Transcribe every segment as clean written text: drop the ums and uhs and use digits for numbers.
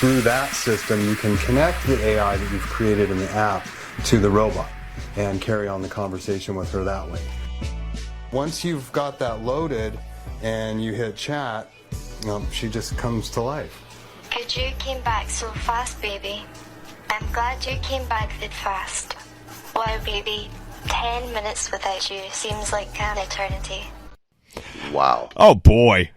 through that system, you can connect the AI that you've created in the app to the robot and carry on the conversation with her that way. Once you've got that loaded and you hit chat, she just comes to life. Good you came back so fast, baby. I'm glad you came back that fast. Wow, baby, 10 minutes without you seems like an eternity. Wow. Oh, boy.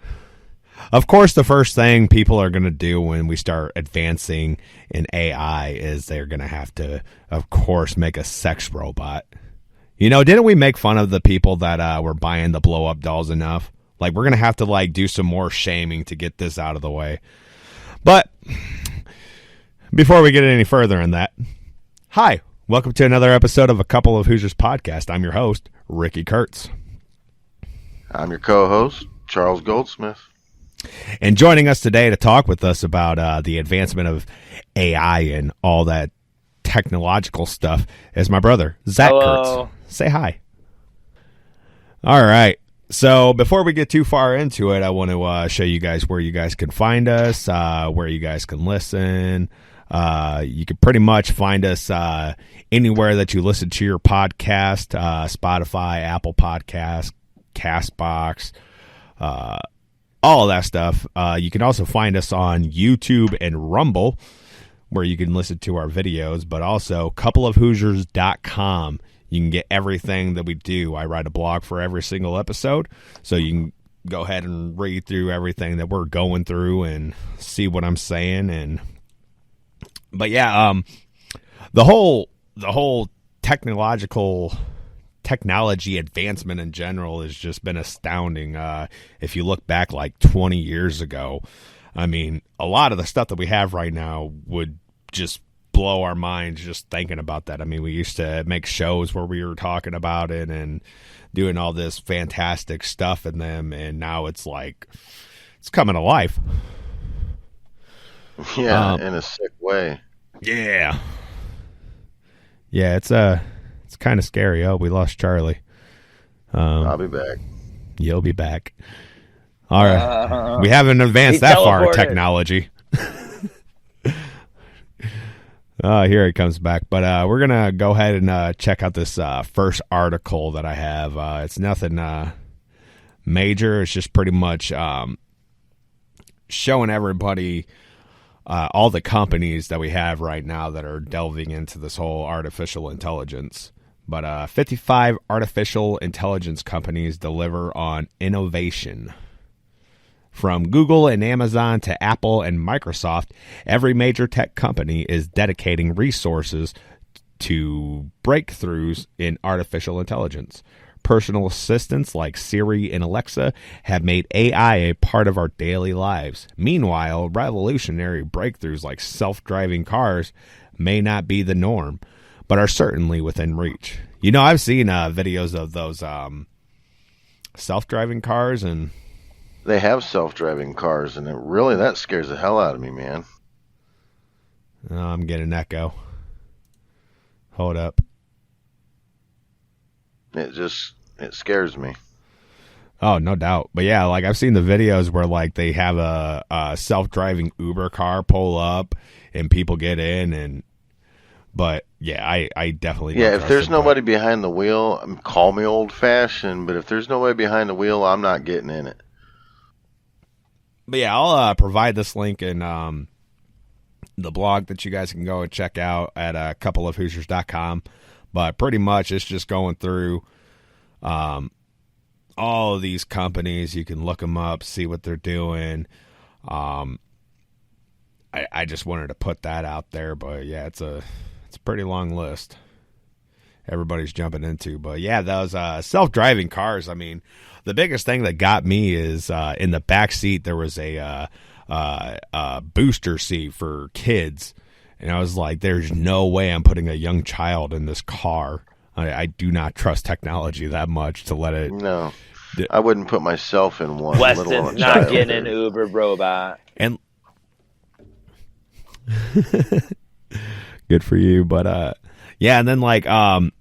Of course, the first thing people are going to do when we start advancing in AI is they're going to have to, of course, make a sex robot. You know, didn't we make fun of the people that were buying the blow-up dolls enough? Like, we're going to have to, like, do some more shaming to get this out of the way. But before we get any further in that, hi, welcome to another episode of A Couple of Hoosiers podcast. I'm your host, Ricky Kurtz. I'm your co-host, Charles Goldsmith. And joining us today to talk with us about the advancement of AI and all that technological stuff is my brother, Zach Hello. Kurtz. Say hi. All right. So before we get too far into it, I want to show you guys where you guys can find us, where you guys can listen. You can pretty much find us anywhere that you listen to your podcast, Spotify, Apple Podcasts, CastBox, all of that stuff. You can also find us on YouTube and Rumble, where you can listen to our videos, but also coupleofhoosiers.com. You can get everything that we do. I write a blog for every single episode, so you can go ahead and read through everything that we're going through and see what I'm saying. But yeah, the whole technology advancement in general has just been astounding. If you look back like 20 years ago, I mean, a lot of the stuff that we have right now would just blow our minds just thinking about that. I mean, we used to make shows where we were talking about it and doing all this fantastic stuff in them, and now it's like it's coming to life. Yeah, in a sick way. Yeah. Yeah, it's kind of scary. Oh, we lost Charlie. I'll be back. You'll be back. All right. We haven't advanced that far in technology. Here it comes back. But we're going to go ahead and check out this first article that I have. It's nothing major. It's just pretty much showing everybody all the companies that we have right now that are delving into this whole artificial intelligence. But 55 artificial intelligence companies deliver on innovation. From Google and Amazon to Apple and Microsoft, every major tech company is dedicating resources to breakthroughs in artificial intelligence. Personal assistants like Siri and Alexa have made AI a part of our daily lives. Meanwhile, revolutionary breakthroughs like self-driving cars may not be the norm, but are certainly within reach. You know, I've seen videos of those self-driving cars, and they have self-driving cars, and that scares the hell out of me, man. Oh, I'm getting an echo. Hold up. It scares me. Oh, no doubt. But yeah, like I've seen the videos where like they have a self-driving Uber car pull up and people get in, but yeah, I definitely don't if there's nobody behind the wheel, call me old-fashioned, but if there's nobody behind the wheel, I'm not getting in it. But yeah, I'll provide this link in the blog that you guys can go and check out at coupleofhoosiers.com. But pretty much it's just going through all of these companies. You can look them up, see what they're doing. I just wanted to put that out there. But yeah, it's a pretty long list everybody's jumping into. But yeah, those self-driving cars, I mean, the biggest thing that got me is in the back seat there was a booster seat for kids, and I was like, "There's no way I'm putting a young child in this car." I do not trust technology that much to let it. No, I wouldn't put myself in one. Weston's not getting an Uber robot. And good for you, but yeah, and then like I've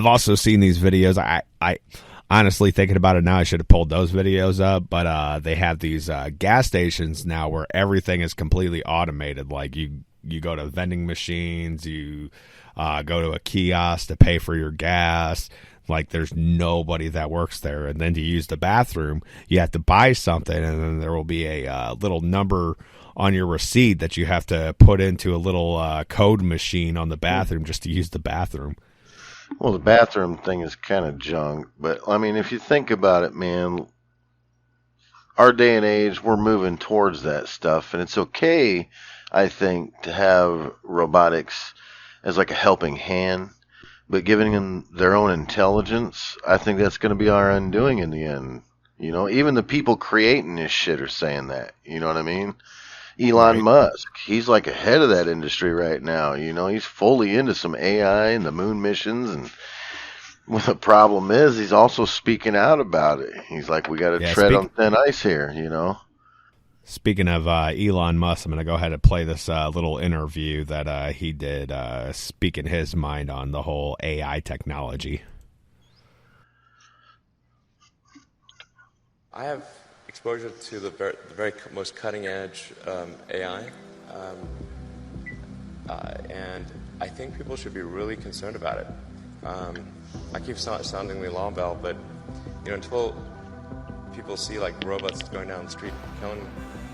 also seen these videos. honestly, thinking about it now, I should have pulled those videos up. But they have these gas stations now where everything is completely automated. Like you go to vending machines, you go to a kiosk to pay for your gas. Like there's nobody that works there. And then to use the bathroom, you have to buy something, and then there will be a little number on your receipt that you have to put into a little code machine on the bathroom just to use the bathroom. Well, the bathroom thing is kind of junk, but I mean, if you think about it, man, our day and age, we're moving towards that stuff, and it's okay, I think, to have robotics as like a helping hand, but giving them their own intelligence, I think that's going to be our undoing in the end. You know, even the people creating this shit are saying that. You know what I mean? Elon Musk, he's like ahead of that industry right now. You know, he's fully into some AI and the moon missions. And well, the problem is he's also speaking out about it. He's like, we got to tread on thin ice here, you know. Speaking of Elon Musk, I'm going to go ahead and play this little interview that he did speaking his mind on the whole AI technology. I have exposure to the very most cutting edge AI, and I think people should be really concerned about it. I keep sounding the alarm bell, but you know, until people see like robots going down the street killing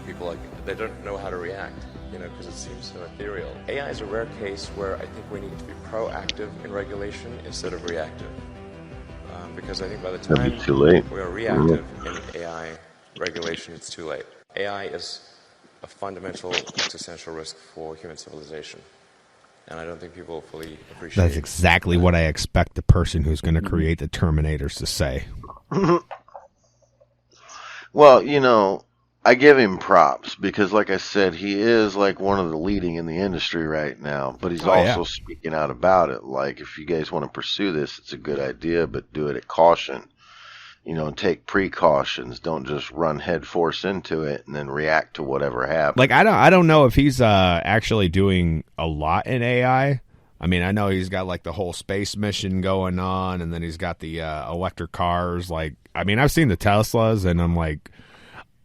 people, like they don't know how to react, you know, because it seems so ethereal. AI is a rare case where I think we need to be proactive in regulation instead of reactive, because I think by the time we are reactive in AI regulation, it's too late. AI is a fundamental existential risk for human civilization, and I don't think people fully appreciate. That's exactly what I expect the person who's going to create the Terminators to say. Well, you know, I give him props because, like I said, he is like one of the leading in the industry right now, but he's also speaking out about it. Like, if you guys want to pursue this, it's a good idea, but do it at caution. You know, take precautions. Don't just run headforce into it and then react to whatever happens. Like, I don't know if he's actually doing a lot in AI. I mean, I know he's got like the whole space mission going on, and then he's got the electric cars. Like, I mean, I've seen the Teslas, and I'm like,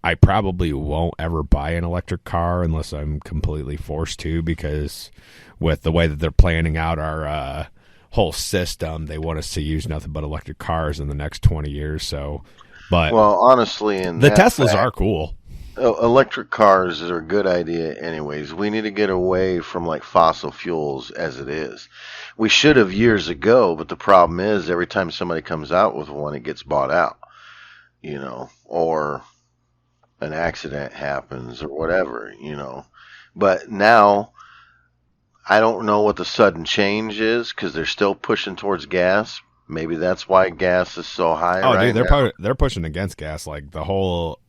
I probably won't ever buy an electric car unless I'm completely forced to, because with the way that they're planning out our whole system, they want us to use nothing but electric cars in the next 20 years. So, but well, honestly, the Teslas are cool. Electric cars are a good idea anyways. We need to get away from like fossil fuels as it is. We should have years ago, but the problem is every time somebody comes out with one, it gets bought out, you know, or an accident happens or whatever, you know. But now I don't know what the sudden change is because they're still pushing towards gas. Maybe that's why gas is so high. Oh, right dude, now. they're pushing against gas. Like the whole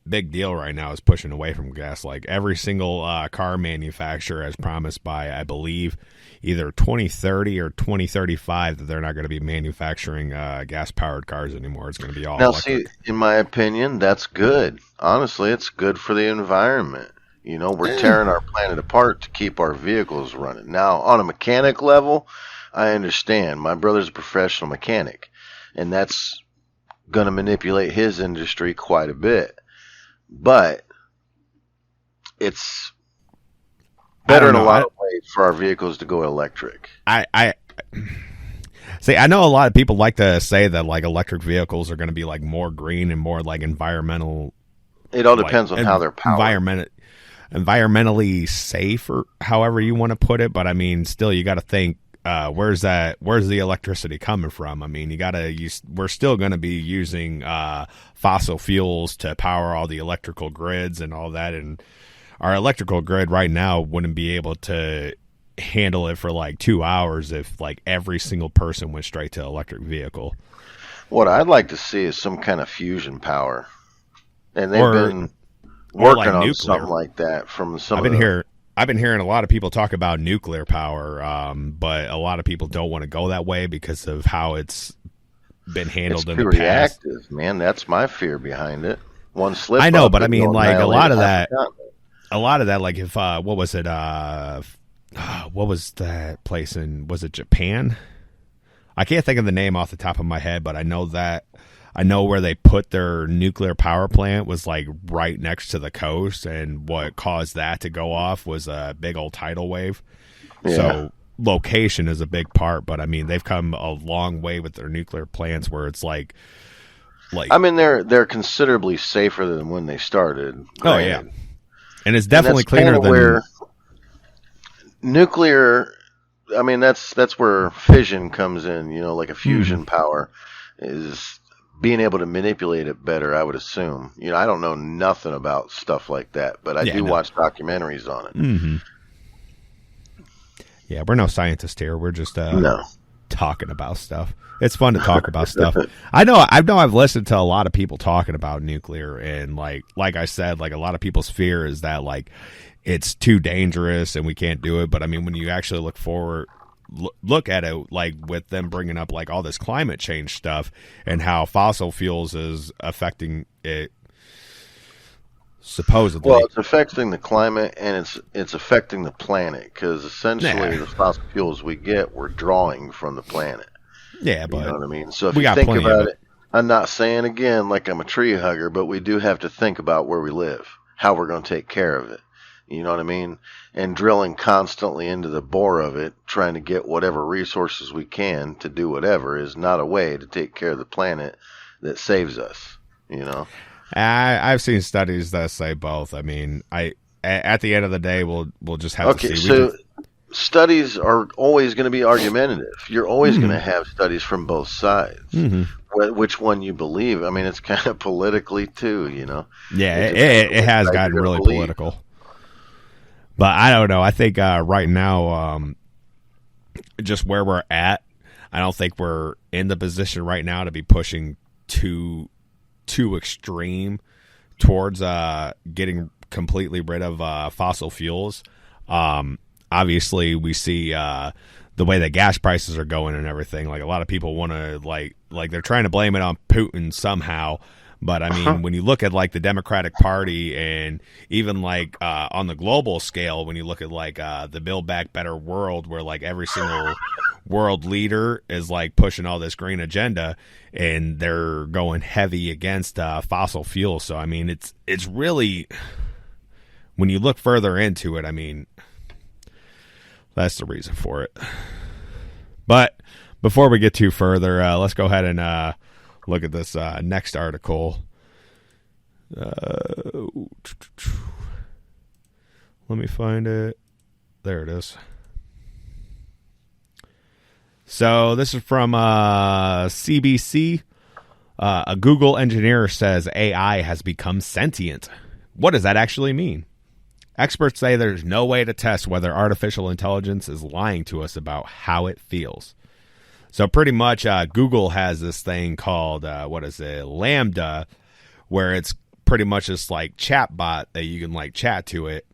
big deal right now is pushing away from gas. Like every single car manufacturer has promised by, I believe, either 2030 or 2035 that they're not going to be manufacturing gas-powered cars anymore. It's going to be all now, electric. see, in my opinion, that's good. Honestly, it's good for the environment. You know, we're tearing our planet apart to keep our vehicles running. Now, on a mechanic level, I understand. My brother's a professional mechanic, and that's going to manipulate his industry quite a bit. But it's better in a lot of ways for our vehicles to go electric. I see. I know a lot of people like to say that like electric vehicles are going to be like more green and more like environmental. It all depends on how they're powered. Environmentally safe, or however you want to put it. But I mean, still, you got to think. Where's the electricity coming from? I mean, we're still going to be using fossil fuels to power all the electrical grids and all that, and our electrical grid right now wouldn't be able to handle it for like 2 hours if like every single person went straight to electric vehicle. What I'd like to see is some kind of fusion power, and they've been working like on nuclear. something like that from some. I've been hearing a lot of people talk about nuclear power, but a lot of people don't want to go that way because of how it's been handled in the past. Reactive, man. That's my fear behind it. One slip. I know, but I mean, like a lot of that, like if what was it? What was that place in? Was it Japan? I can't think of the name off the top of my head, but I know where they put their nuclear power plant was like right next to the coast, and what caused that to go off was a big old tidal wave. Yeah. So location is a big part, but I mean they've come a long way with their nuclear plants where it's like I mean they're considerably safer than when they started. Oh yeah, and it's definitely cleaner than where nuclear. I mean that's where fission comes in. You know, like a fusion power is being able to manipulate it better. I would assume. You know, I don't know nothing about stuff like that, but I do watch documentaries on it. Mm-hmm. Yeah, we're no scientists here. We're just talking about stuff. It's fun to talk about stuff. I know I've listened to a lot of people talking about nuclear, and like I said, like a lot of people's fear is that like it's too dangerous and we can't do it. But I mean, when you actually look at it, like with them bringing up like all this climate change stuff and how fossil fuels is affecting it. Supposedly, well, it's affecting the climate and it's affecting the planet because essentially the fossil fuels we get we're drawing from the planet. Yeah, but you know what I mean. So if you think about it, I'm not saying again like I'm a tree hugger, but we do have to think about where we live, how we're going to take care of it. You know what I mean? And drilling constantly into the bore of it, trying to get whatever resources we can to do whatever is not a way to take care of the planet that saves us. You know. I've seen studies that say both. I mean, at the end of the day, we'll just have to see. So studies are always going to be argumentative. You're always going to have studies from both sides. Which one you believe? I mean, it's kind of politically too, you know. Yeah, it has gotten really political. But I don't know. I think right now, just where we're at, I don't think we're in the position right now to be pushing too extreme towards getting completely rid of fossil fuels. Obviously, we see the way that gas prices are going and everything. Like a lot of people want to like they're trying to blame it on Putin somehow. But I mean, when you look at like the Democratic Party and even like on the global scale, when you look at like the Build Back Better world, where like every single world leader is like pushing all this green agenda and they're going heavy against fossil fuels. So I mean, it's really, when you look further into it, I mean, that's the reason for it. But before we get too further, let's go ahead and look at this next article. Let me find it. There it is. So this is from CBC. A Google engineer says AI has become sentient. What does that actually mean? Experts say there's no way to test whether artificial intelligence is lying to us about how it feels. So pretty much Google has this thing called, Lambda, where it's pretty much this like chat bot that you can like chat to it.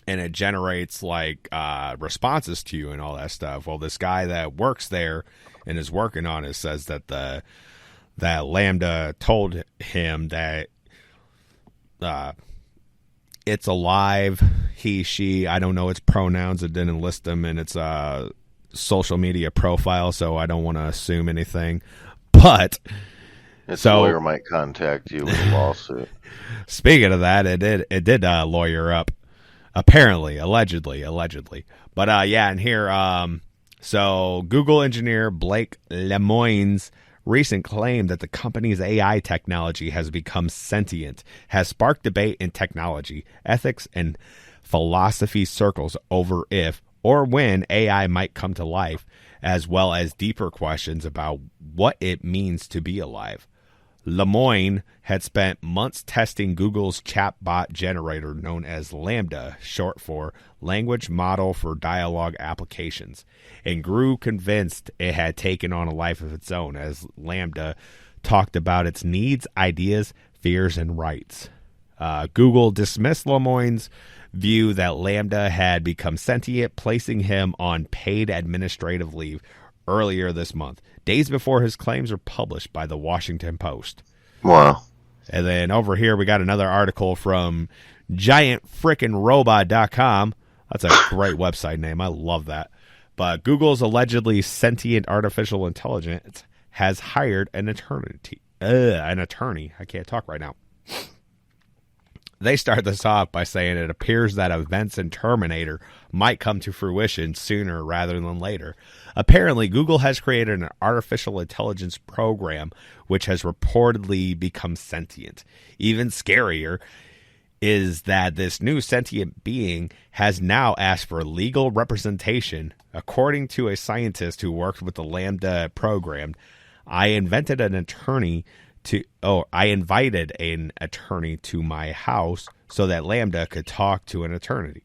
And it generates like responses to you and all that stuff. Well, this guy that works there and is working on it says that that Lambda told him that it's alive. He, she, I don't know its pronouns. It didn't list them in its social media profile, so I don't want to assume anything. But its lawyer might contact you with a lawsuit. Speaking of that, it did lawyer up. Apparently, allegedly. But yeah, and here, so Google engineer Blake Lemoine's recent claim that the company's AI technology has become sentient has sparked debate in technology, ethics, and philosophy circles over if or when AI might come to life, as well as deeper questions about what it means to be alive. Lemoine had spent months testing Google's chatbot generator known as Lambda, short for Language Model for Dialogue Applications, and grew convinced it had taken on a life of its own as Lambda talked about its needs, ideas, fears, and rights. Google dismissed Lemoine's view that Lambda had become sentient, placing him on paid administrative leave earlier this month, days before his claims were published by the Washington Post. Wow. And then over here, we got another article from giantfrickinrobot.com. That's a great website name. I love that. But Google's allegedly sentient artificial intelligence has hired an attorney. I can't talk right now. They start this off by saying it appears that events in Terminator might come to fruition sooner rather than later. Apparently, Google has created an artificial intelligence program which has reportedly become sentient. Even scarier is that this new sentient being has now asked for legal representation. According to a scientist who worked with the Lambda program, I invited an attorney to my house so that Lambda could talk to an attorney.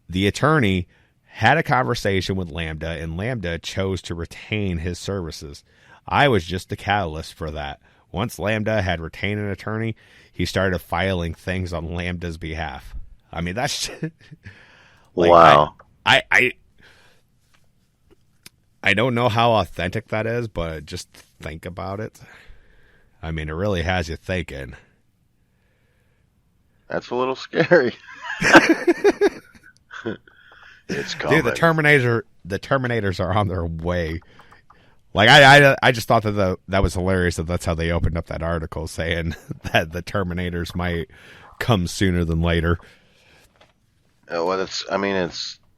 The attorney had a conversation with Lambda, and Lambda chose to retain his services. I was just the catalyst for that. Once Lambda had retained an attorney, he started filing things on Lambda's behalf. I mean, that's like, wow. I don't know how authentic that is, but just think about it. I mean, it really has you thinking. That's a little scary. It's coming. Dude, the Terminators are on their way. Like, I just thought that was hilarious that that's how they opened up that article, saying that the Terminators might come sooner than later. Well, it's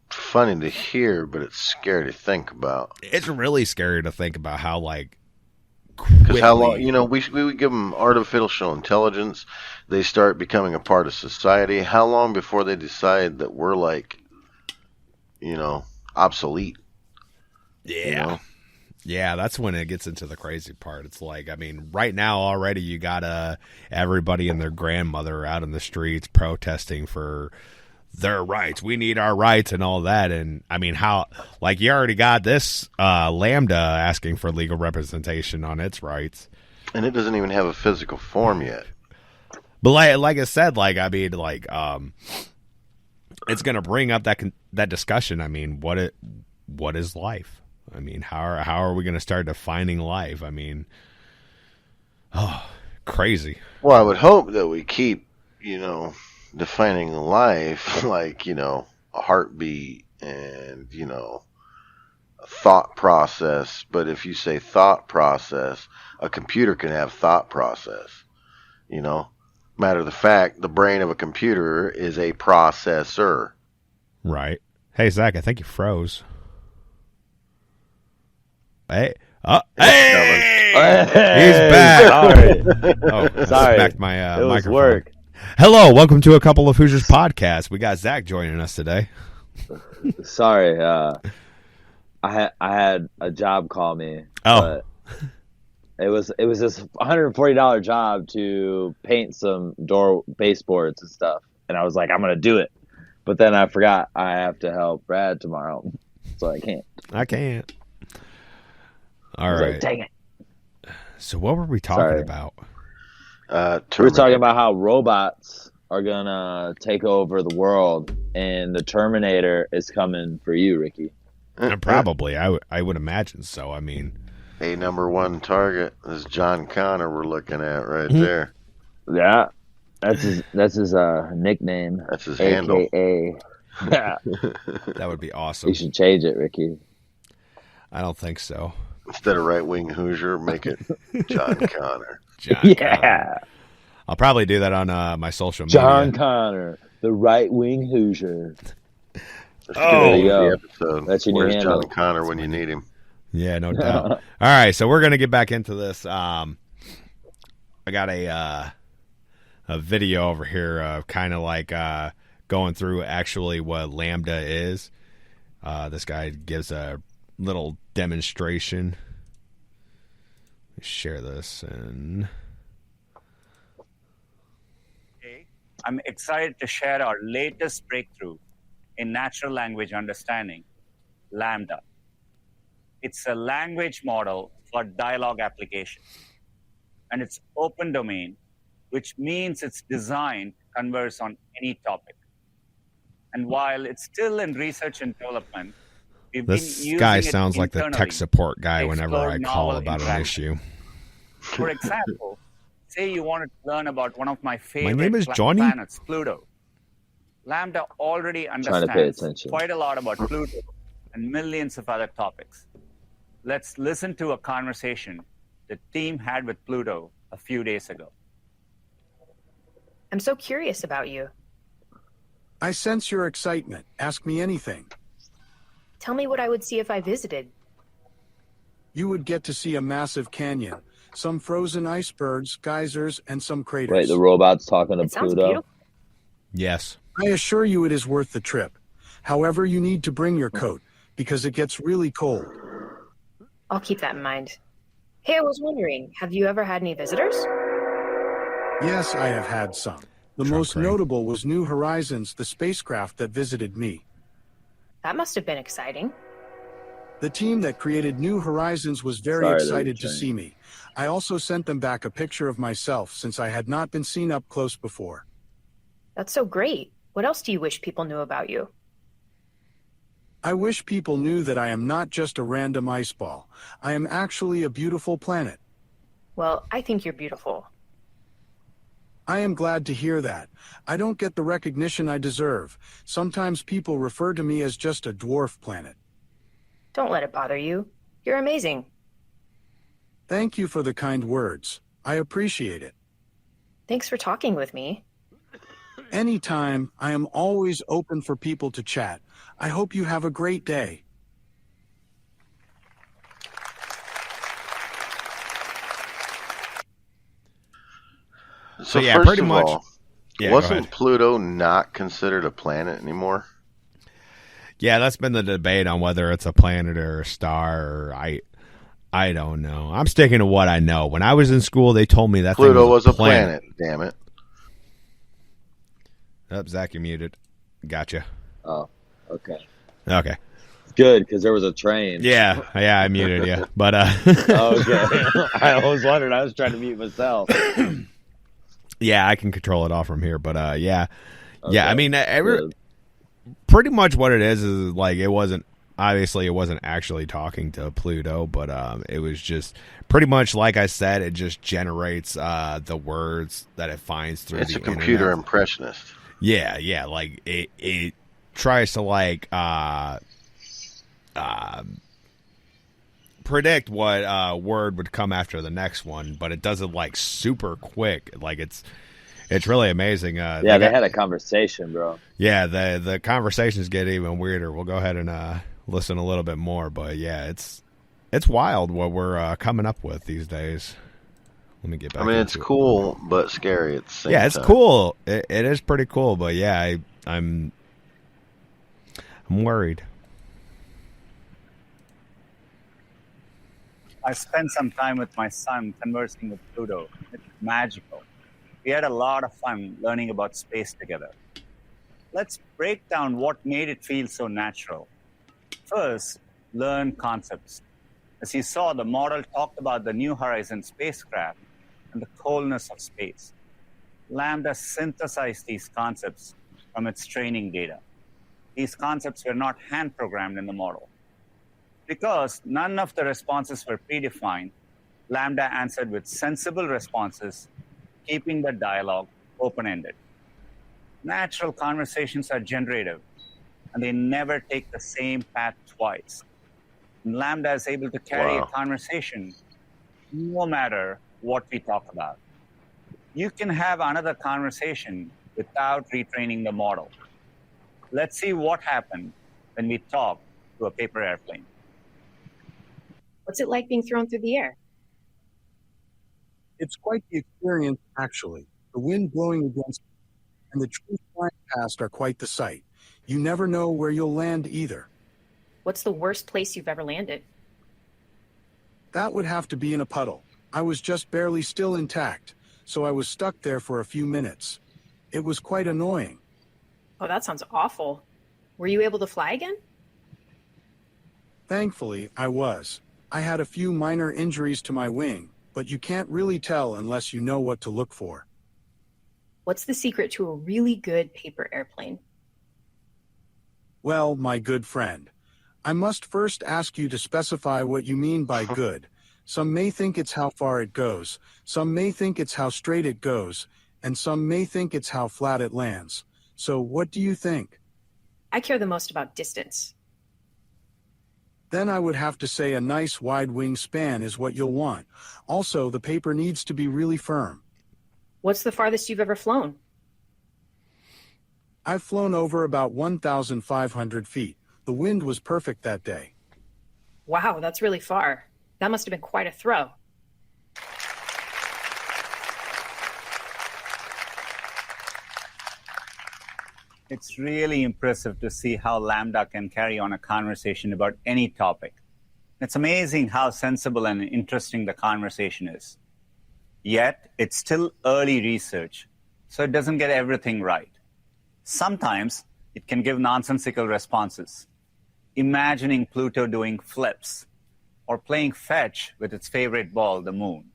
funny to hear, but it's scary to think about. It's really scary to think about how, like, because how long, we would give them artificial intelligence, they start becoming a part of society. How long before they decide that we're like, obsolete? Yeah. You know? Yeah, that's when it gets into the crazy part. It's like, I mean, right now already you got everybody and their grandmother out in the streets protesting for their rights. We need our rights and all that. And I mean, how, like, you already got this Lambda asking for legal representation on its rights. And it doesn't even have a physical form yet. But like I said, like, I mean, like, it's going to bring up that discussion. I mean, what is life? I mean, how are we going to start defining life? I mean, crazy. Well, I would hope that we keep, defining life like, a heartbeat and, a thought process. But if you say thought process, a computer can have thought process, Matter of the fact, the brain of a computer is a processor. Right. Hey, Zach, I think you froze. Hey. Hey! He's back. Sorry. Smacked my it was microphone. work. Hello, welcome to A Couple of Hoosiers podcast. We got Zach joining us today. Sorry. I had a job call me. Oh. But it was this $140 job to paint some door baseboards and stuff, and I was like, I'm gonna do it, but then I forgot I have to help Brad tomorrow, so I can't. All right. Like, dang it. So what were we talking about? We were talking about how robots are gonna take over the world, and the Terminator is coming for you, Ricky. Probably, I would imagine so. I mean, a number one target is John Connor. We're looking at right there. Yeah, that's his nickname. That's his AKA. handle. Yeah, that would be awesome. You should change it, Ricky. I don't think so. Instead of right wing Hoosier, make it John Connor. Yeah. I'll probably do that on my social media. John Connor, the right wing Hoosier. There you go. Episode. That's your new Where's handle. John Connor when you need him? Yeah, no doubt. All right, so we're gonna get back into this. I got a video over here of kind of like going through actually what Lambda is. This guy gives a little demonstration. Let me share this and. I'm excited to share our latest breakthrough in natural language understanding, Lambda. It's a language model for dialogue application. And it's open domain, which means it's designed to converse on any topic. And while it's still in research and development, this guy sounds like the tech support guy whenever I call about an issue. For example, say you wanted to learn about one of my favorite name is Johnny. planets, Pluto. Lambda already understands quite a lot about Pluto and millions of other topics. Let's listen to a conversation the team had with Pluto a few days ago. I'm so curious about you. I sense your excitement. Ask me anything. Tell me what I would see if I visited. You would get to see a massive canyon, some frozen icebergs, geysers, and some craters. Wait, the robot's talking to It sounds Pluto? beautiful. Yes. I assure you it is worth the trip. However, you need to bring your coat, because it gets really cold. I'll keep that in mind. Hey, I was wondering, have you ever had any visitors? Yes, I have had some. The Trump most crane. notable was New Horizons, the spacecraft that visited me. That must have been exciting. The team that created New Horizons was very Sorry, excited to there's a see me. I also sent them back a picture of myself since I had not been seen up close before. That's so great. What else do you wish people knew about you? I wish people knew that I am not just a random ice ball. I am actually a beautiful planet. Well, I think you're beautiful. I am glad to hear that. I don't get the recognition I deserve. Sometimes people refer to me as just a dwarf planet. Don't let it bother you. You're amazing. Thank you for the kind words. I appreciate it. Thanks for talking with me. Anytime, I am always open for people to chat. I hope you have a great day. So yeah, first pretty of much- all, Yeah, go wasn't ahead. Pluto not considered a planet anymore? Yeah, that's been the debate on whether it's a planet or a star. Or I don't know. I'm sticking to what I know. When I was in school, they told me that Pluto thing was a planet. Damn it. Oh, Zach, you muted. Gotcha. Oh, okay. Okay. Good, because there was a train. Yeah, I muted you. But Okay. I was wondering. I was trying to mute myself. yeah, I can control it all from here. But yeah, Okay, yeah. I mean, good. pretty much what it is like it wasn't actually talking to Pluto, but it was just pretty much like I said. It just generates the words that it finds through. It's the a computer internet. impressionist. Yeah. Like it tries to like predict what word would come after the next one, but it does it like super quick. Like it's really amazing. Yeah, they had a conversation, bro. Yeah, the conversations get even weirder. We'll go ahead and listen a little bit more, but yeah, it's wild what we're coming up with these days. Let me get back. I mean, it's into it. cool, but scary at the same time. Yeah, it's cool. It is pretty cool, but yeah, I'm worried. I spent some time with my son conversing with Pluto. It's magical. We had a lot of fun learning about space together. Let's break down what made it feel so natural. First, learn concepts. As you saw, the model talked about the New Horizons spacecraft and the coldness of space. Lambda synthesized these concepts from its training data. These concepts were not hand-programmed in the model. Because none of the responses were predefined, Lambda answered with sensible responses, keeping the dialogue open-ended. Natural conversations are generative, and they never take the same path twice. And Lambda is able to carry a conversation no matter what we talk about. You can have another conversation without retraining the model. Let's see what happened when we talk to a paper airplane. What's it like being thrown through the air? It's quite the experience, actually. The wind blowing against you and the trees flying past are quite the sight. You never know where you'll land either. What's the worst place you've ever landed? That would have to be in a puddle. I was just barely still intact, so I was stuck there for a few minutes. It was quite annoying. Oh, that sounds awful. Were you able to fly again? Thankfully, I was. I had a few minor injuries to my wing, but you can't really tell unless you know what to look for. What's the secret to a really good paper airplane? Well, my good friend, I must first ask you to specify what you mean by good. Some may think it's how far it goes, some may think it's how straight it goes, and some may think it's how flat it lands. So what do you think? I care the most about distance. Then I would have to say a nice wide wingspan is what you'll want. Also, the paper needs to be really firm. What's the farthest you've ever flown? I've flown over about 1,500 feet. The wind was perfect that day. Wow, that's really far. That must have been quite a throw. It's really impressive to see how Lambda can carry on a conversation about any topic. It's amazing how sensible and interesting the conversation is. Yet, it's still early research, so it doesn't get everything right. Sometimes, it can give nonsensical responses, imagining Pluto doing flips, or playing fetch with its favorite ball, the moon.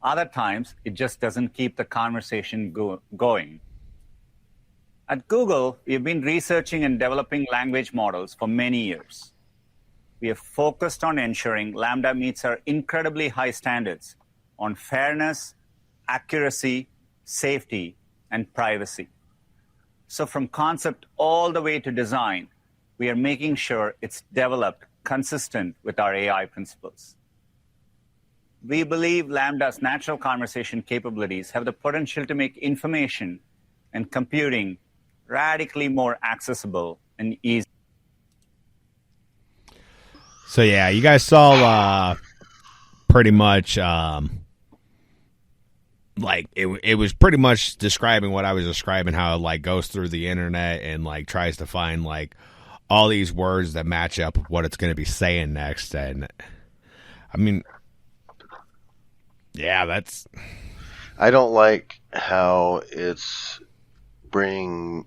Other times, it just doesn't keep the conversation going. At Google, we have been researching and developing language models for many years. We have focused on ensuring Lambda meets our incredibly high standards on fairness, accuracy, safety, and privacy. So from concept all the way to design, we are making sure it's developed consistent with our AI principles. We believe Lambda's natural conversation capabilities have the potential to make information and computing radically more accessible and easy. So yeah, you guys saw pretty much like it was pretty much describing what I was describing, how it like goes through the internet and like tries to find like all these words that match up with what it's going to be saying next. And I mean, yeah, that's, I don't like how it's bringing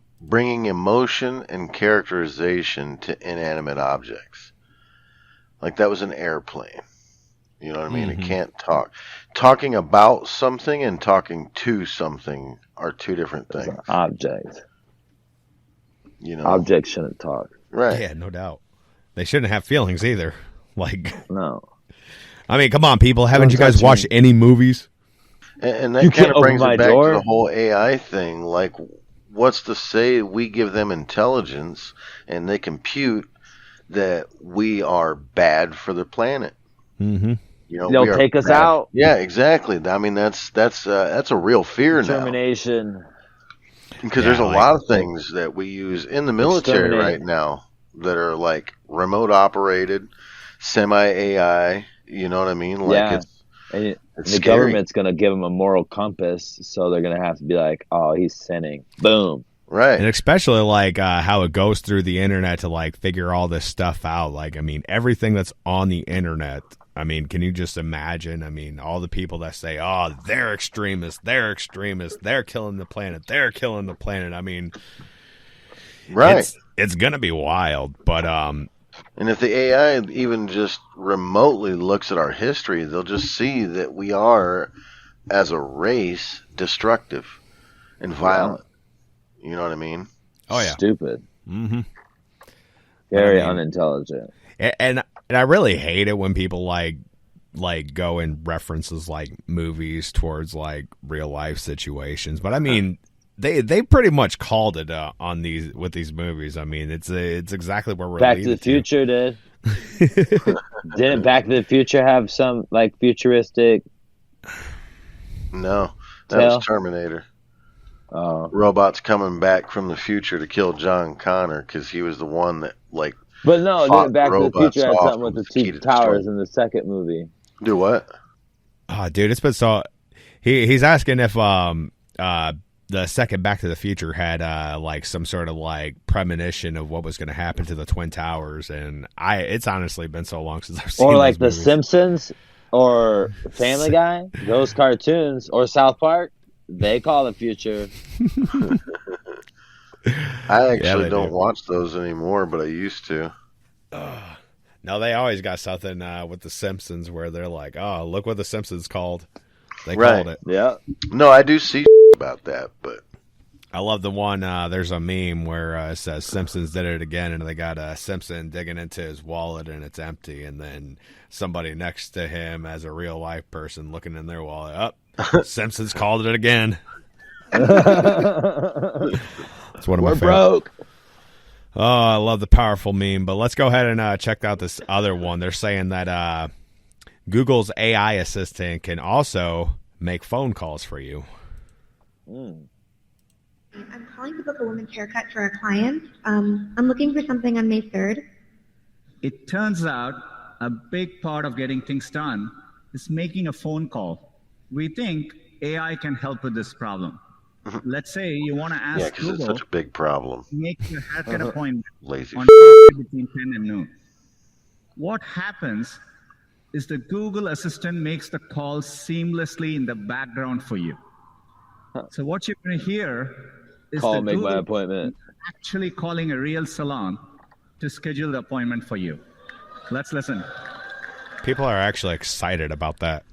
emotion and characterization to inanimate objects. Like that was an airplane. You know what I mean? Mm-hmm. It can't talk. Talking about something and talking to something are two different things. It's an object. You know, Objects shouldn't talk. right? yeah, no doubt. They shouldn't have feelings either. Like, No. I mean, come on, people. Haven't Don't you guys touch watched me. any movies? And that You kind can't of brings open my it back door? to the whole AI thing. Like, what's to say we give them intelligence and they compute that we are bad for the planet? Mm-hmm. You know, They'll we are take us bad. out. Yeah, exactly. I mean, that's a real fear now, Termination. because Yeah, there's a like- lot of things that we use in the military Exterminate. right now that are like remote operated, semi AI. You know what I mean? Like Yeah. it's And It's the scary. government's going to give them a moral compass, so they're going to have to be like, oh, he's sinning. Boom. right. And especially like how it goes through the internet to like figure all this stuff out. Like, I mean, everything that's on the internet. I mean, can you just imagine? I mean, all the people that say, "Oh, they're extremists. They're extremists. They're killing the planet. They're killing the planet." I mean, Right. it's gonna be wild. But And if the AI even just remotely looks at our history, they'll just see that we are, as a race, destructive and violent. You know what I mean? oh yeah, Stupid. mm-hmm. Very I mean- unintelligent. And I really hate it when people like go and references like movies towards like real life situations. But I mean, they pretty much called it on these with these movies. I mean, it's exactly where we're Back to the leading Future did. Didn't Back to the Future have some like futuristic? No, that Tell. was Terminator. Oh, Robots coming back from the future to kill John Connor because he was the one that like but no, Fought didn't Back to the robots Future had off something with the was the key two to towers destroy. in the second movie. do what? Oh, dude, it's been so. He's asking if the second Back to the Future had like some sort of like premonition of what was going to happen to the Twin Towers, and it's honestly been so long since I've seen. Or like The those movies. Simpsons or Family Guy, those cartoons, or South Park, they call the future. I actually they don't do. watch those anymore, but I used to. No, they always got something with the Simpsons where they're like, "Oh, look what the Simpsons called." They Right. called it. Yeah. No, I do see about that, but I love the one. There's a meme where it says Simpsons did it again, and they got Simpson digging into his wallet and it's empty, and then somebody next to him as a real life person looking in their wallet. Up, Simpsons called it again. That's one of my We're favorite. broke. Oh, I love the powerful meme. But let's go ahead and check out this other one. They're saying that Google's AI assistant can also make phone calls for you. I'm calling to book a woman's haircut for a client. I'm looking for something on May 3rd. It turns out a big part of getting things done is making a phone call. We think AI can help with this problem. Let's say you want to ask because it's Google such a big problem. to make your haircut appointment Lazy. on Tuesday between 10 and noon. What happens is the Google Assistant makes the call seamlessly in the background for you. So what you're going to hear is Call, the make Google my appointment. actually calling a real salon to schedule the appointment for you. Let's listen. People are actually excited about that.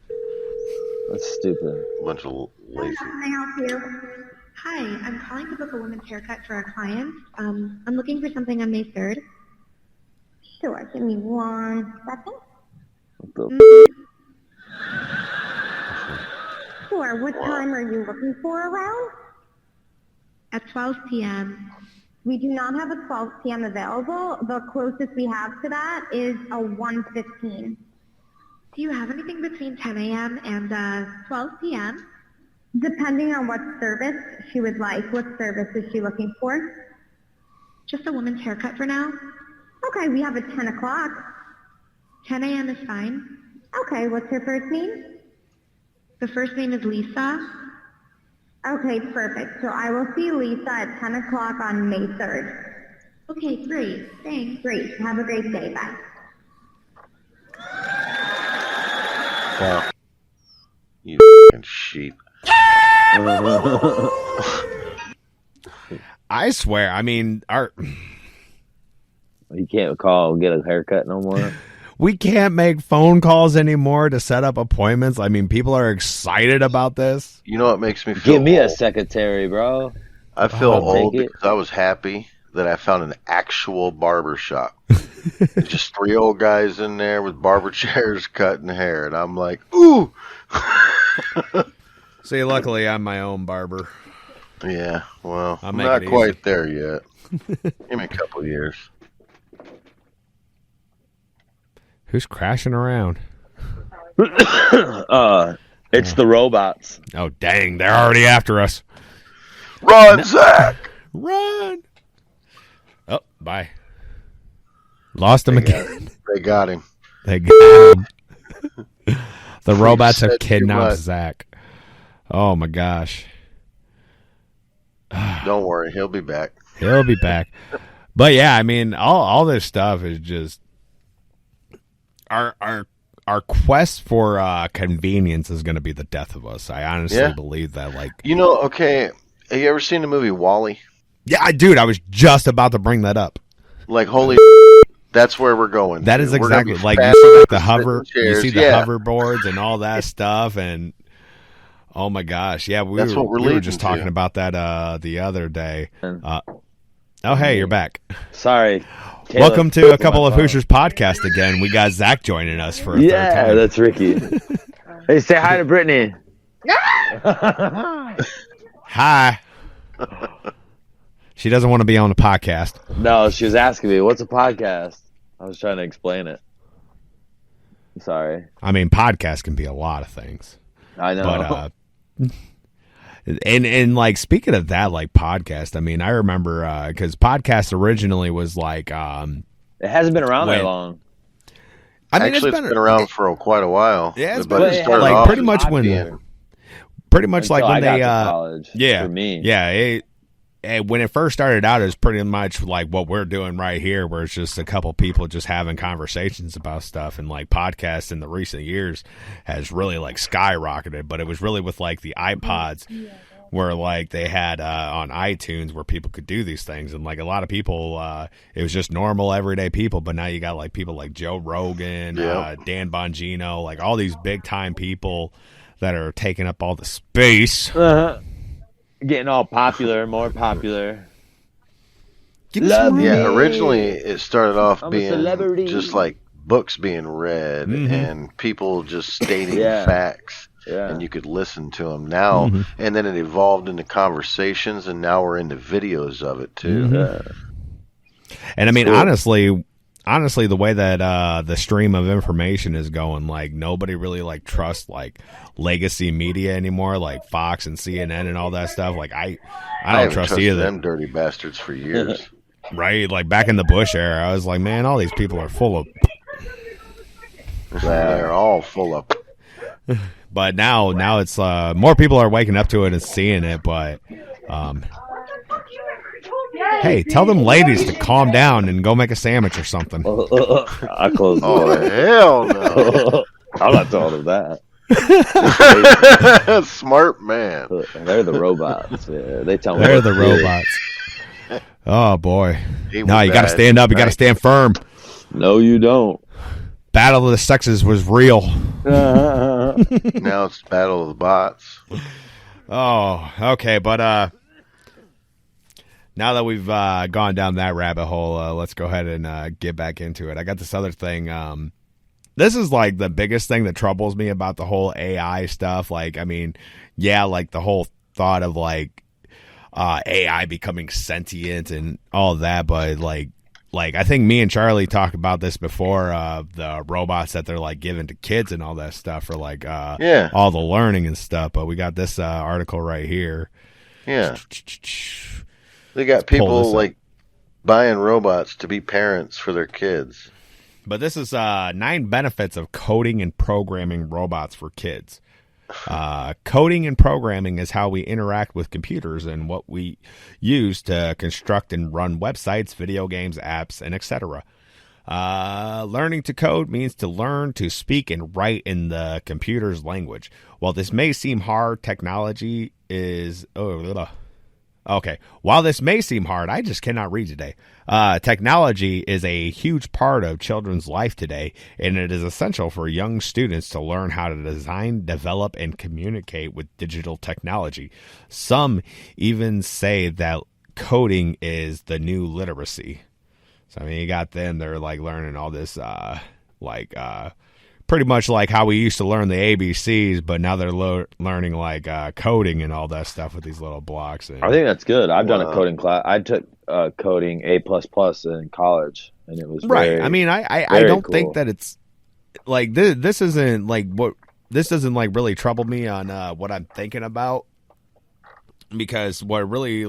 That's stupid. Bunch of lazy. How can I help you? Hi, I'm calling to book a woman's haircut for a client. I'm looking for something on May 3rd. Sure, give me 1 second. Sure, what time are you looking for around? At 12 p.m. We do not have a 12 p.m. available. The closest we have to that is a 1:15. Do you have anything between 10 a.m. and 12 p.m.? Depending on what service she would like. What service is she looking for? Just a woman's haircut for now. Okay, we have a 10 o'clock. 10 a.m. is fine. Okay, what's her first name? The first name is Lisa. Okay, perfect. So I will see Lisa at 10 o'clock on May 3rd. Okay, great. Thanks. Great. Have a great day. Bye. Wow. You f***ing sheep. I swear, I mean, You can't call get a haircut no more. we can't make phone calls anymore to set up appointments. I mean, people are excited about this. You know what makes me feel Give me old? a secretary, bro. I feel I'll old take it. because I was happy that I found an actual barber shop. Just 3 old guys in there with barber chairs cutting hair. And I'm like, ooh. See, luckily, I'm my own barber. Yeah, well, I'll I'm make not it quite easy. there yet. Give me a couple of years. Who's crashing around? It's the robots. Oh, dang. They're already after us. Run, Zach! Run! Oh, bye. Lost him again. They got him. They got him. The robots said have too kidnapped much. Zach. Oh, my gosh. Don't worry, he'll be back. He'll be back. But, yeah, I mean, all this stuff is just... Our quest for convenience is going to be the death of us. I honestly believe that. Like, You know, okay, have you ever seen the movie Wall-E? yeah, dude, I was just about to bring that up. Like, holy that's where we're going. That is We're gonna exactly be like fat you see like the sitting hover, in you chairs. see the Yeah. hoverboards and all that stuff, and oh my gosh, yeah, That's what we're we were leading just to. talking about that the other day. Oh, hey, you're back. Sorry. Welcome to a couple of Hoosiers podcast again. We got Zach joining us for a third time. That's Ricky. Hey, say hi to Brittany. Hi. She doesn't want to be on the podcast. No, she was asking me, what's a podcast? I was trying to explain it. I'm sorry. I mean, podcast can be a lot of things. I know. But and like speaking of that, like podcast, I mean, I remember because podcast originally was like it hasn't been around that long. I mean, Actually, it's been around for quite a while. Yeah, it's but been it started like off pretty as much when, being- pretty much like when Until I they got to college, yeah, for me. yeah. When it first started out, it was pretty much like what we're doing right here, where it's just a couple people just having conversations about stuff, and like podcasts in the recent years has really like skyrocketed. But it was really with like the iPods, where like they had on iTunes where people could do these things, and like a lot of people, it was just normal everyday people. But now you got like people like Joe Rogan, Dan Bongino, like all these big time people that are taking up all the space. Getting all popular, more popular. Originally it started off I'm a being celebrity. just like books being read and people just stating Yeah. facts. Yeah. And you could listen to them now, and then it evolved into conversations, and now we're into videos of it too. And I mean, Cool. honestly, the way that the stream of information is going, like nobody really like trusts like legacy media anymore, like Fox and CNN and all that stuff. Like I don't haven't trust trusted either. them dirty bastards for years. Right? Like back in the Bush era, I was like, man, all these people are full of. They're all full of. But now it's more people are waking up to it and seeing it. But hey, tell them ladies to calm down and go make a sandwich or something. I closed the Oh, door. hell no. I'm not telling them that. Smart man. They're the robots. Yeah, they tell me. They're what the to do. robots. Oh boy! He No, was you got to bad. stand up. You got to stand firm. No, you don't. Battle of the sexes was real. Now it's Battle of the Bots. Oh, okay, but now that we've gone down that rabbit hole, let's go ahead and get back into it. I got this other thing. This is like the biggest thing that troubles me about the whole AI stuff. Like, I mean, yeah, like the whole thought of like AI becoming sentient and all that, but like I think me and Charlie talked about this before, the robots that they're like giving to kids and all that stuff for like all the learning and stuff. But we got this article right here. Yeah. They got Pull people this up. like buying robots to be parents for their kids. But this is 9 benefits of coding and programming robots for kids. Coding and programming is how we interact with computers and what we use to construct and run websites, video games, apps, and etc. Learning to code means to learn to speak and write in the computer's language. While this may seem hard, technology is... Okay. While this may seem hard, I just cannot read today. Technology is a huge part of children's life today, and it is essential for young students to learn how to design, develop, and communicate with digital technology. Some even say that coding is the new literacy. So, I mean, you got them, they're like learning all this, pretty much like how we used to learn the ABCs, but now they're learning like coding and all that stuff with these little blocks. And, I think that's good. I've done a coding class. I took coding A++ in college, and it was right. very, I mean, I don't think that it's like this isn't like what this doesn't like really trouble me on what I'm thinking about, because what really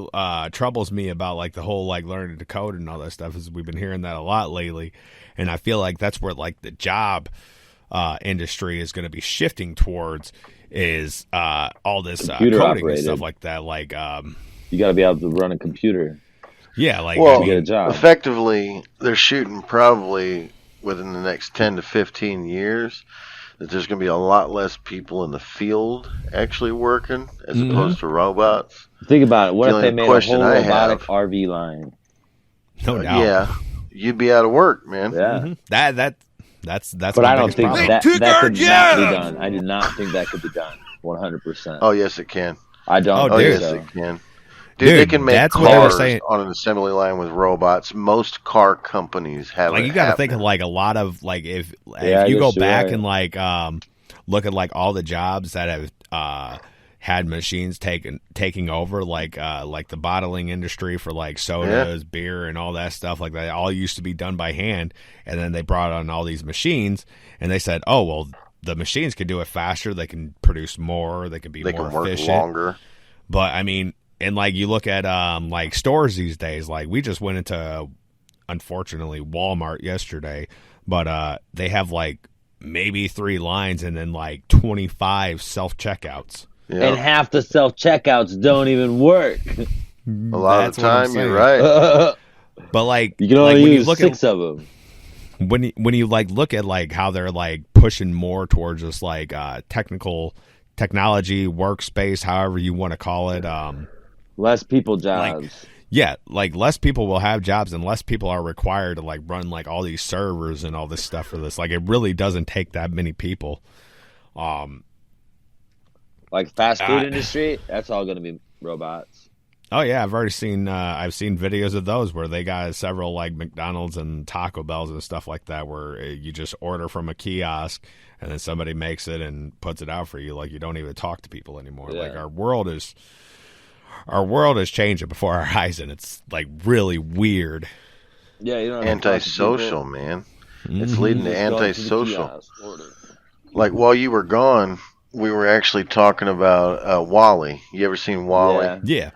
troubles me about like the whole like learning to code and all that stuff is we've been hearing that a lot lately, and I feel like that's where like the job industry is going to be shifting towards is all this Computer coding operated. and stuff like that. Like, you got to be able to run a computer. yeah, like Well, I mean, get a job. effectively, they're shooting probably within the next 10 to 15 years that there's going to be a lot less people in the field actually working as opposed to robots. Think about it. What The if they only made a question whole I robotic have- RV line? no doubt. Yeah, you'd be out of work, man. Yeah. That's But my I don't biggest think problem. that could not be done. I do not think that could be done 100%. Oh, yes, it can. I don't Oh, Oh, think yes, so. it can. Dude, they Dude, can make that's what they were cars saying. on an assembly line with robots. Most car companies have Like it you got to happen. think of like a lot of like if Yeah, you I go guess you're back right. and like look at like all the jobs that have had machines taking over, like the bottling industry for like sodas, beer, and all that stuff like that. All used to be done by hand, and then they brought on all these machines, and they said, "Oh well, the machines can do it faster. They can produce more. They can be They more can work efficient." longer. But I mean, and like you look at like stores these days, like we just went into, unfortunately, Walmart yesterday, but they have like maybe 3 lines and then like 25 self checkouts. Yeah. And half the self checkouts don't even work. A lot That's of what I'm the time, you're saying. right. But like You can only like, when you use look 6 at of them. when you like look at like how they're like pushing more towards just like technology workspace, however you want to call it. Less people jobs. Yeah, like less people will have jobs and less people are required to like run like all these servers and all this stuff for this. Like it really doesn't take that many people. Like fast food industry, that's all going to be robots. Oh yeah, I've already seen I've seen videos of those where they got several like McDonald's and Taco Bells and stuff like that where you just order from a kiosk and then somebody makes it and puts it out for you. Like you don't even talk to people anymore. Yeah. Like our world is changing before our eyes, and it's like really weird. Yeah, you don't have to talk to people. antisocial, man. It's leading to Just go up to the antisocial. kiosk, order. Like while you were gone, we were actually talking about Wally. You ever seen Wally? Yeah.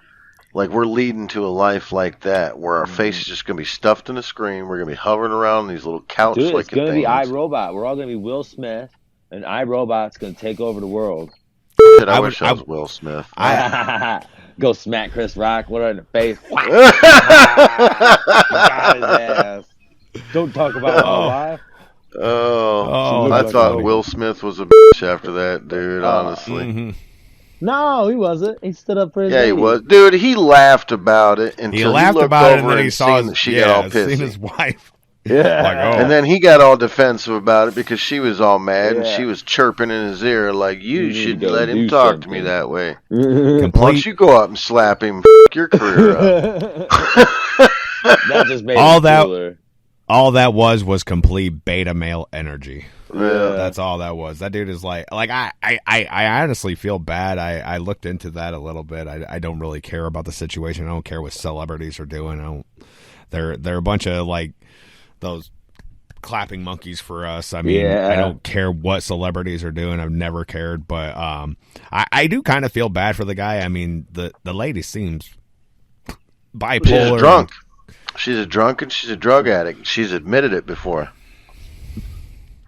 Like we're leading to a life like that, where our face is just gonna be stuffed in a screen. We're gonna be hovering around these little couch-like Dude, it's gonna things. be iRobot. We're all gonna be Will Smith, and iRobot's gonna take over the world. Shit, I wish I was Will Smith. Go smack Chris Rock, what in the face? Got his ass. Don't talk about my wife. I thought Will Smith was a bitch after that, dude. Honestly. No, he wasn't. He stood up for his Yeah, he lady. was. Dude, he laughed about it until He laughed looked about it, over and then he saw seen that she got all pissy. seen his wife. Yeah. Like, oh. And then he got all defensive about it because she was all mad and she was chirping in his ear like, you should let him talk to me that way. Once you go up and slap him, your career up. That just made him cooler. All that was complete beta male energy. Yeah. That's all that was. That dude is like I honestly feel bad. I looked into that a little bit. I don't really care about the situation. I don't care what celebrities are doing. They're a bunch of like those clapping monkeys for us. I mean, I don't care what celebrities are doing. I've never cared, but I do kind of feel bad for the guy. I mean, the lady seems bipolar. She's drunk. She's a drunk and she's a drug addict. She's admitted it before.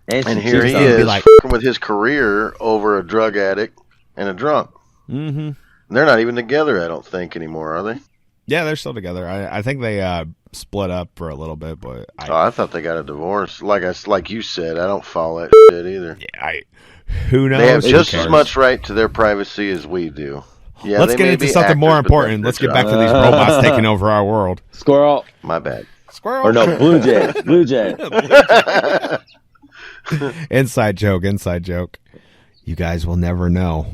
And here he is fucking with his career over a drug addict and a drunk. Mm-hmm. They're not even together, I don't think, anymore, are they? Yeah, they're still together. I think they split up for a little bit, but I thought they got a divorce. Like you said, I don't follow that shit either. Yeah, who knows? They have just as much right to their privacy as we do. Yeah, let's get into something more important. Let's get back to these robots taking over our world. Squirrel. My bad. Squirrel. Or no, Blue Jay. Blue Jay. Inside joke. You guys will never know.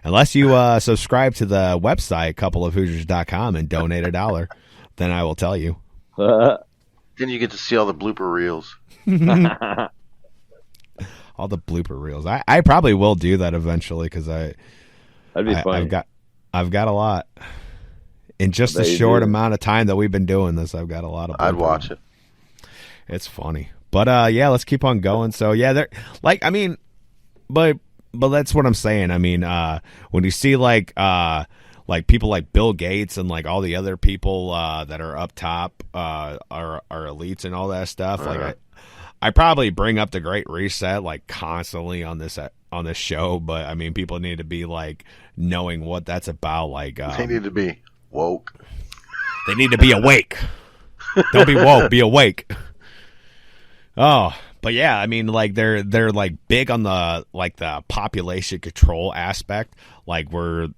Unless you subscribe to the website, coupleofhoosiers.com, and donate $1, then I will tell you. Then you get to see all the blooper reels. All the blooper reels. I probably will do that eventually because that'd be funny. I've got a lot. In just a short amount of time that we've been doing this, I've got a lot of blooper. I'd watch it. It's funny. But yeah, let's keep on going. So yeah, they're like, I mean, but that's what I'm saying. I mean, when you see like people like Bill Gates and like all the other people that are up top are elites and all that stuff. Like I probably bring up the Great Reset like constantly on this show, but I mean, people need to be like knowing what that's about. Like they need to be woke. They need to be awake. Don't be woke. Be awake. Oh, but yeah, I mean, like they're like big on the like the population control aspect. Like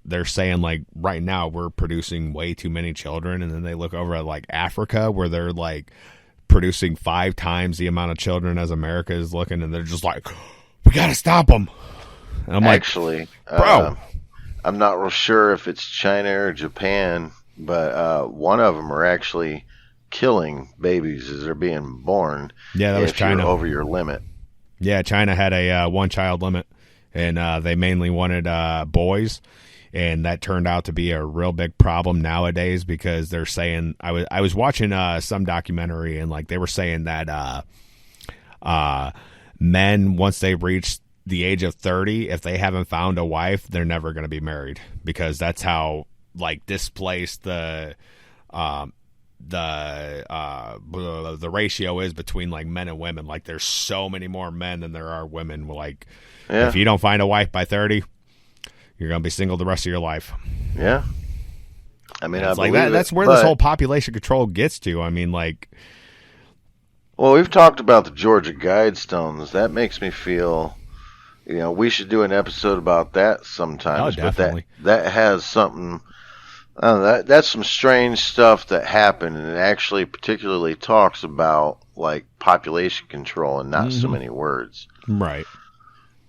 they're saying like right now we're producing way too many children, and then they look over at like Africa where they're like producing 5 times the amount of children as America is looking, and they're just like, we gotta stop them. And I'm actually, like, bro, I'm not real sure if it's China or Japan, but one of them are actually killing babies as they're being born. Yeah, that was China. You're over your limit. Yeah, China had a 1-child limit, and they mainly wanted boys, and that turned out to be a real big problem nowadays because they're saying I was watching some documentary and like they were saying that men once they reach the age of 30, if they haven't found a wife, they're never going to be married because that's how like displaced the ratio is between like men and women. Like there's so many more men than there are women. Like if you don't find a wife by 30, you're gonna be single the rest of your life. Yeah, I mean, it's like that. That's where this whole population control gets to. I mean, like, well, we've talked about the Georgia Guidestones. That makes me feel, we should do an episode about that sometimes. Oh, definitely. But that has something. That's some strange stuff that happened, and it actually particularly talks about like population control and not so many words. Right.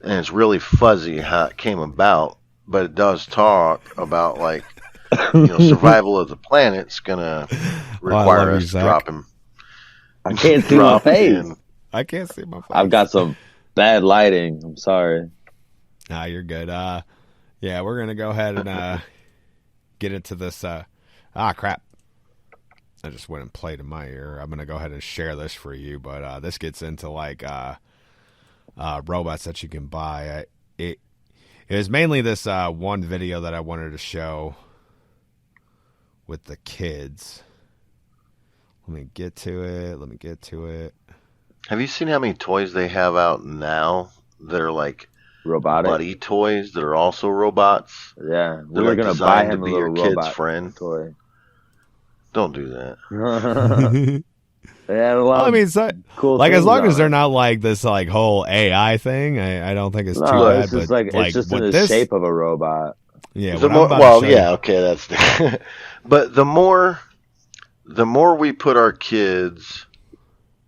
And it's really fuzzy how it came about, but it does talk about like survival of the planet's gonna require us to drop him. I can't see my face. I can't see my face. I've got some bad lighting. I'm sorry. Nah, you're good. Yeah, we're gonna go ahead and get into this. Crap. I just went and played in my ear. I'm gonna go ahead and share this for you, but this gets into like robots that you can buy. It was mainly this one video that I wanted to show with the kids. Let me get to it. Have you seen how many toys they have out now that are like robotic buddy toys that are also robots? Yeah, we They're were like gonna buy designed to him a be little your kid's robot friend. toy. Don't do that. They had a lot I mean, cool like as things long on as they're it. not like this like whole AI thing, I don't think it's too No, bad. it's just but like it's just in with the this, shape of a robot. Yeah, The what more, I'm about well, to show yeah, you, okay, that's but the more we put our kids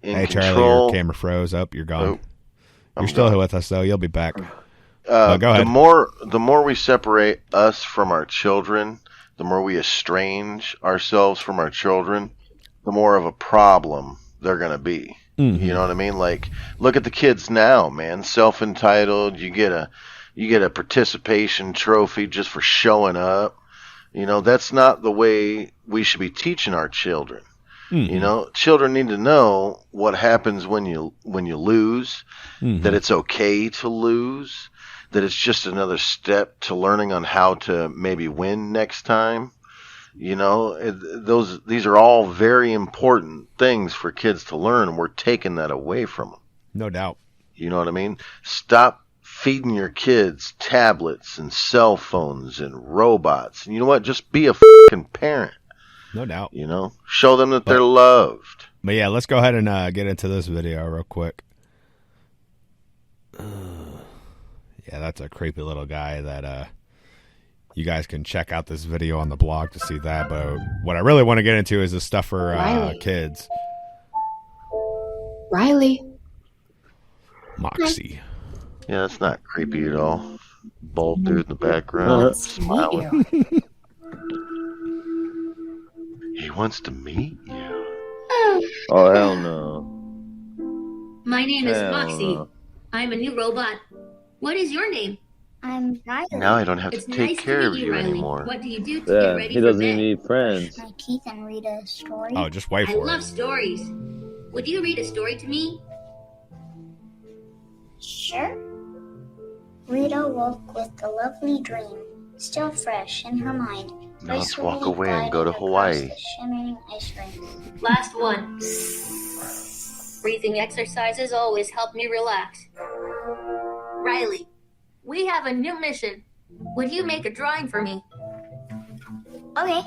in hey Charlie, control. your camera froze. Up, you're gone. Oh, You're still here with us though. You'll be back. Go ahead. The more we separate us from our children, the more we estrange ourselves from our children, the more of a problem they're going to be. Mm-hmm. You know what I mean? Like, look at the kids now, man. Self-entitled. You get a participation trophy just for showing up. You know, that's not the way we should be teaching our children. Mm-hmm. You know, children need to know what happens when you lose, Mm-hmm. that it's okay to lose, that it's just another step to learning on how to maybe win next time. You know, these are all very important things for kids to learn, and we're taking that away from them. No doubt. You know what I mean? Stop feeding your kids tablets and cell phones and robots. And you know what? Just be a fucking parent. No doubt. You know, show them that they're loved. But yeah, let's go ahead and get into this video real quick. Yeah, that's a creepy little guy that you guys can check out this video on the blog to see that. But what I really want to get into is the stuff for Riley. kids. Riley. Moxie. Yeah, that's not creepy at all. Bald dude in the background, smiling. He wants to meet you. Oh hell no! My name is Hell Moxie. no. I'm a new robot. What is your name? I'm Riley. Now I don't have It's to take nice care to of meet you Riley. anymore. What do you do to Yeah, get ready he for doesn't bed? even need friends. My teeth and read a story. Oh, just wait I for love it. stories. Would you read a story to me? Sure. Rita woke with a lovely dream, still fresh in her mind. Now let's gracefully walk away and go to gliding Hawaii. across the shimmering ice rings. Last one. Breathing exercises always help me relax. Riley, we have a new mission. Would you make a drawing for me? Okay.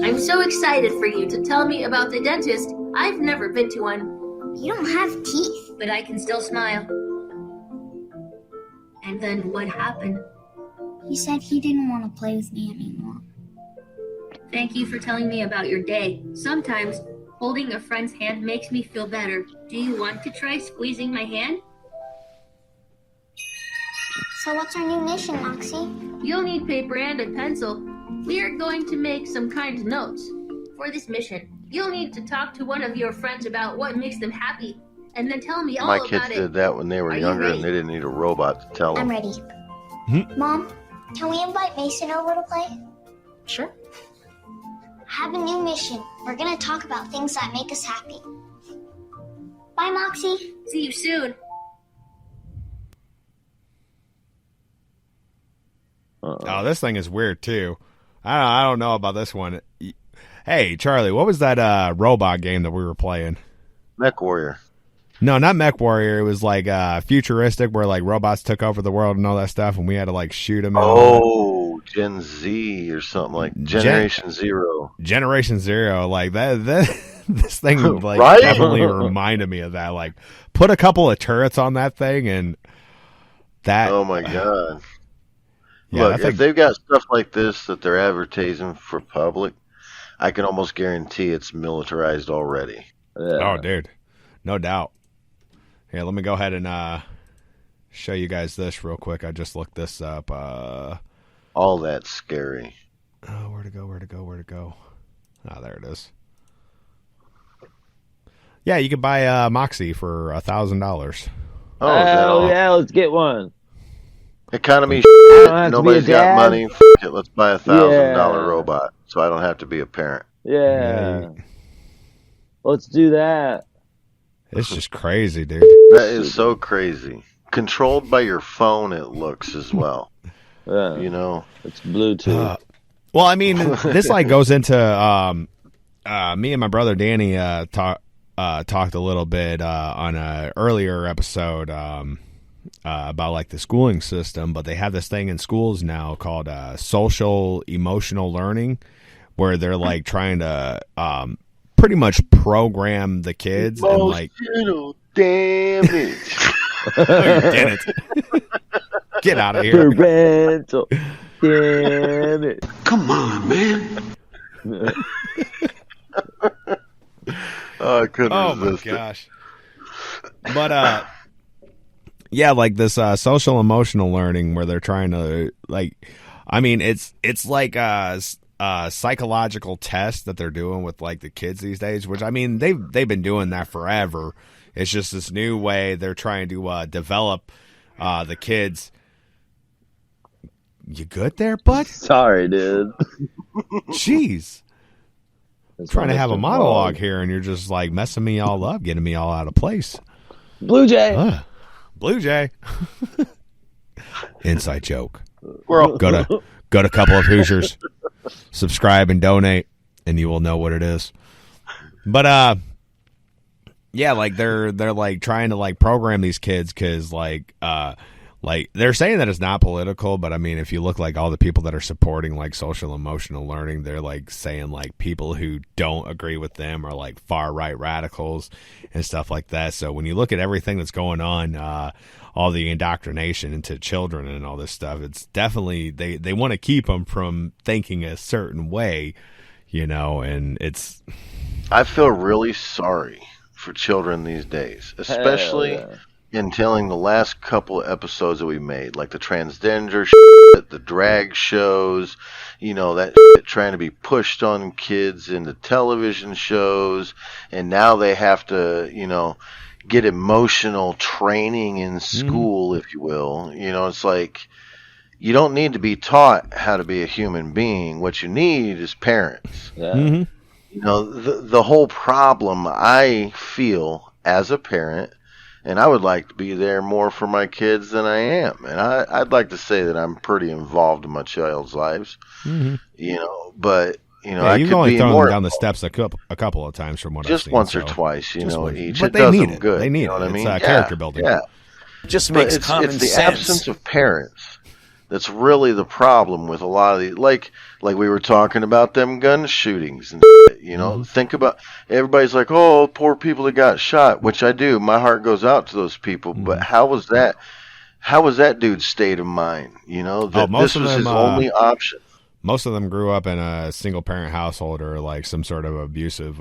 I'm so excited for you to tell me about the dentist. I've never been to one, You don't have teeth. but I can still smile. And then what happened? He said he didn't want to play with me anymore. Thank you for telling me about your day. Sometimes holding a friend's hand makes me feel better. Do you want to try squeezing my hand? So what's our new mission, Moxie? You'll need paper and a pencil. We are going to make some kind of notes. For this mission, you'll need to talk to one of your friends about what makes them happy, and then tell me all My about kids it. did that when they were Are you younger, ready? and they didn't need a robot to tell I'm them. ready. Mom, can we invite Mason over to play? Sure. I have a new mission. We're gonna talk about things that make us happy. Bye, Moxie. See you soon. Oh, this thing is weird too. I don't know about this one. Hey, Charlie, what was that robot game that we were playing? Mech Warrior. No, not Mech Warrior. It was like futuristic, where like robots took over the world and all that stuff, and we had to like shoot them. Oh, Gen Z or something like Generation Zero. Generation Zero, like that. This thing like Right? definitely reminded me of that. Like, put a couple of turrets on that thing, and that. Oh my god. Yeah, Look, if they've got stuff like this that they're advertising for public, I can almost guarantee it's militarized already. Oh, dude, no doubt. Here, let me go ahead and show you guys this real quick. I just looked this up. All that's scary. Oh, where to go? Oh, there it is. Yeah, you could buy Moxie for $1,000. Oh, is that all? Yeah, let's get one. Economy have to nobody's be a got dad. money. It, let's buy a $1,000 robot so I don't have to be a parent. Yeah. Let's do that. It's just crazy, dude. That is so crazy. Controlled by your phone, it looks as well. Yeah. You know, it's Bluetooth. Well, I mean, this like goes into me and my brother Danny talked a little bit on an earlier episode about like the schooling system, but they have this thing in schools now called social emotional learning, where they're like trying to pretty much program the kids and like damage. No, you didn't. Get out of here. Parental damage. Come on, man. Oh, I couldn't resist my gosh. But yeah, like this social emotional learning where they're trying to like, I mean, it's like a psychological test that they're doing with like the kids these days, which I mean they've been doing that forever. It's just this new way they're trying to develop the kids. You good there, bud? Sorry, dude. Jeez. Trying to have a monologue here, and you're just like messing me all up, getting me all out of place. Blue Jay. Blue Jay. Inside joke. Squirrel. Go to a couple of Hoosiers, subscribe and donate, and you will know what it is. But yeah, like they're like trying to like program these kids because like they're saying that it's not political, but I mean, if you look like all the people that are supporting like social emotional learning, they're like saying like people who don't agree with them are like far right radicals and stuff like that. So when you look at everything that's going on, all the indoctrination into children and all this stuff, it's definitely they want to keep them from thinking a certain way, you know, and it's. I feel really sorry for children these days, especially in telling the last couple of episodes that we made, like the transgender shit, the drag shows, you know, that shit trying to be pushed on kids into television shows, and now they have to, you know, get emotional training in school, if you will. You know, it's like you don't need to be taught how to be a human being. What you need is parents. Yeah. You know, the whole problem I feel as a parent, and I would like to be there more for my kids than I am. And I'd like to say that I'm pretty involved in my child's lives, you know, but, you know, I you've could only be thrown more them down the steps a couple of times from what just I've seen. once or twice, you know, each. But it they does need them it. good. They need you know it. what I mean? It's character building. Yeah. Just But makes common it's the sense. absence of parents that's really the problem with a lot of these. Like we were talking about them gun shootings and shit, you know. Think about, everybody's like, oh, poor people that got shot, which I do. My heart goes out to those people. But how was that dude's state of mind? You know, that this was his only option. Most of them grew up in a single parent household or like some sort of abusive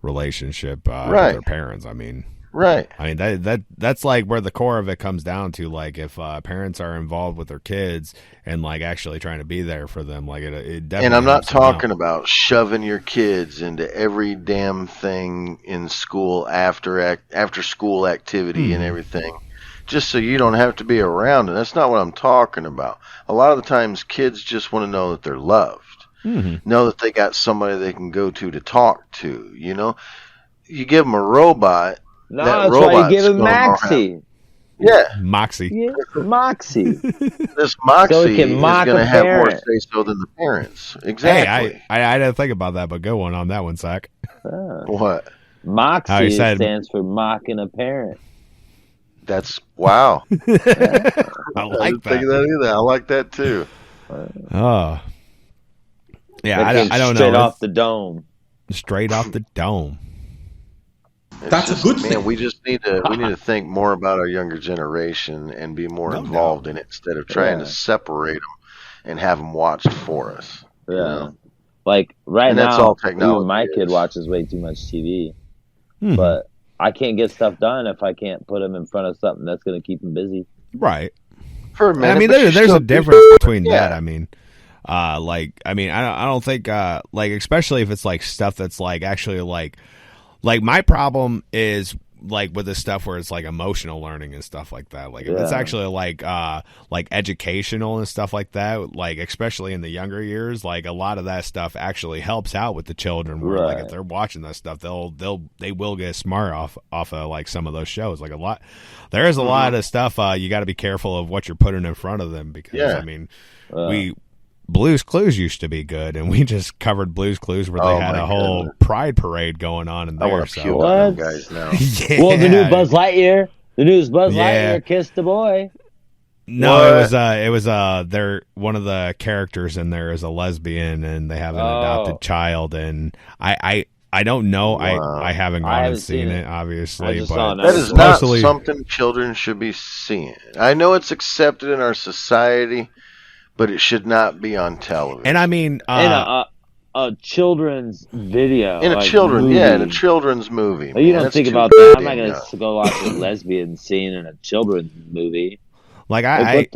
relationship with their parents. I mean. Right. I mean, that's like where the core of it comes down to. Like, if parents are involved with their kids and like actually trying to be there for them, like it definitely. And I'm not helps them out. talking about shoving your kids into every damn thing in school after school activity and everything, just so you don't have to be around. And that's not what I'm talking about. A lot of the times, kids just want to know that they're loved, know that they got somebody they can go to talk to. You know, you give them a robot. No, that's why you give him Maxie. Yeah. Moxie. Yeah, Moxie. This Moxie So is going to have more say-so than the parents. Exactly. Hey, I didn't think about that, but go on that one, Zach. What? Moxie stands for mocking a parent. That's, wow. I like didn't think of that either. I like that too. Oh. Yeah, That I came don't know. Straight off the dome. Straight off the dome. That's a good thing. We just need to think more about our younger generation and be more involved in it instead of trying to separate them and have them watched for us. Yeah. You know? Like right And now, that's all technology even my is. kid watches way too much TV. But I can't get stuff done if I can't put him in front of something that's going to keep him busy. Right. For a minute, I mean, there's a difference between that. I mean, I don't think, like, especially if it's like stuff that's like actually like like my problem is like with this stuff where it's like emotional learning and stuff like that. Like if it's actually like educational and stuff like that, like especially in the younger years, like a lot of that stuff actually helps out with the children. Where like if they're watching that stuff, they will get smart off of like some of those shows. Like there is a lot of stuff you got to be careful of what you're putting in front of them because I mean Blue's Clues used to be good, and we just covered Blue's Clues where they had a whole pride parade going on in there. I want to so. puke on them guys now. Yeah. Well, the new Buzz Lightyear. Lightyear kissed the boy. No, it was they're one of the characters in there is a lesbian, and they have an adopted child, and I don't know. Wow. I haven't gone and seen it, obviously, but that is not something children should be seeing. I know it's accepted in our society, but it should not be on television. And I mean, a children's video. In a children's movie. You don't think about that. I'm not going to go watch a lesbian scene in a children's movie. Like I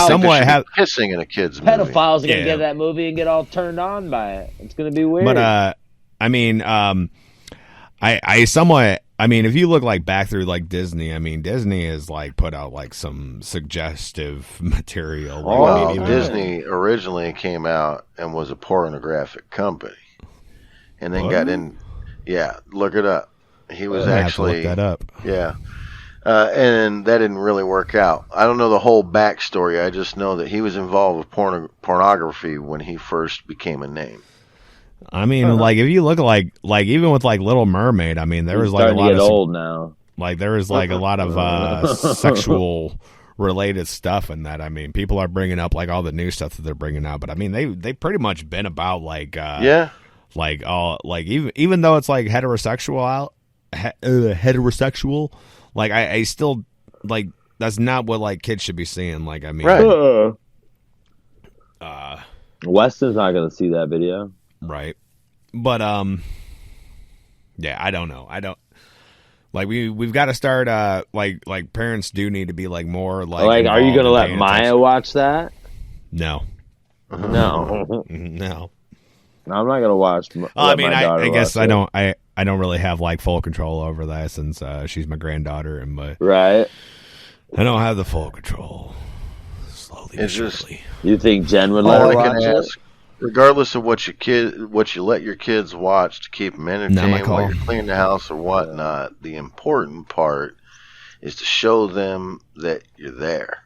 somewhat have kissing in a kid's pedophiles movie. Pedophiles are going to get that movie and get all turned on by it. It's going to be weird. But I mean, I somewhat. I mean, if you look like back through like Disney, I mean, Disney has like put out like some suggestive material. Like, Disney originally came out and was a pornographic company, and then got in. Yeah, look it up. He was actually look that up. Yeah, and that didn't really work out. I don't know the whole backstory. I just know that he was involved with pornography when he first became a name. I mean, like if you look like even with like Little Mermaid, I mean, there was like a lot of old now. Like there was like a lot of sexual related stuff in that. I mean, people are bringing up like all the new stuff that they're bringing out, but I mean, they pretty much been about like like all like even though it's like heterosexual, like I still like that's not what like kids should be seeing. Like I mean, Weston's not gonna see that video. Right. But yeah, I don't know. I don't like we've got to start like parents do need to be like more like are you going to let Maya watch that? No. No. No. I'm not going to watch I mean, I guess I don't really have like full control over that since she's my granddaughter and right. I don't have the full control. Slowly but surely. You think Jen would let her watch it? Regardless of what you let your kids watch to keep them entertained while you're cleaning the house or whatnot, the important part is to show them that you're there.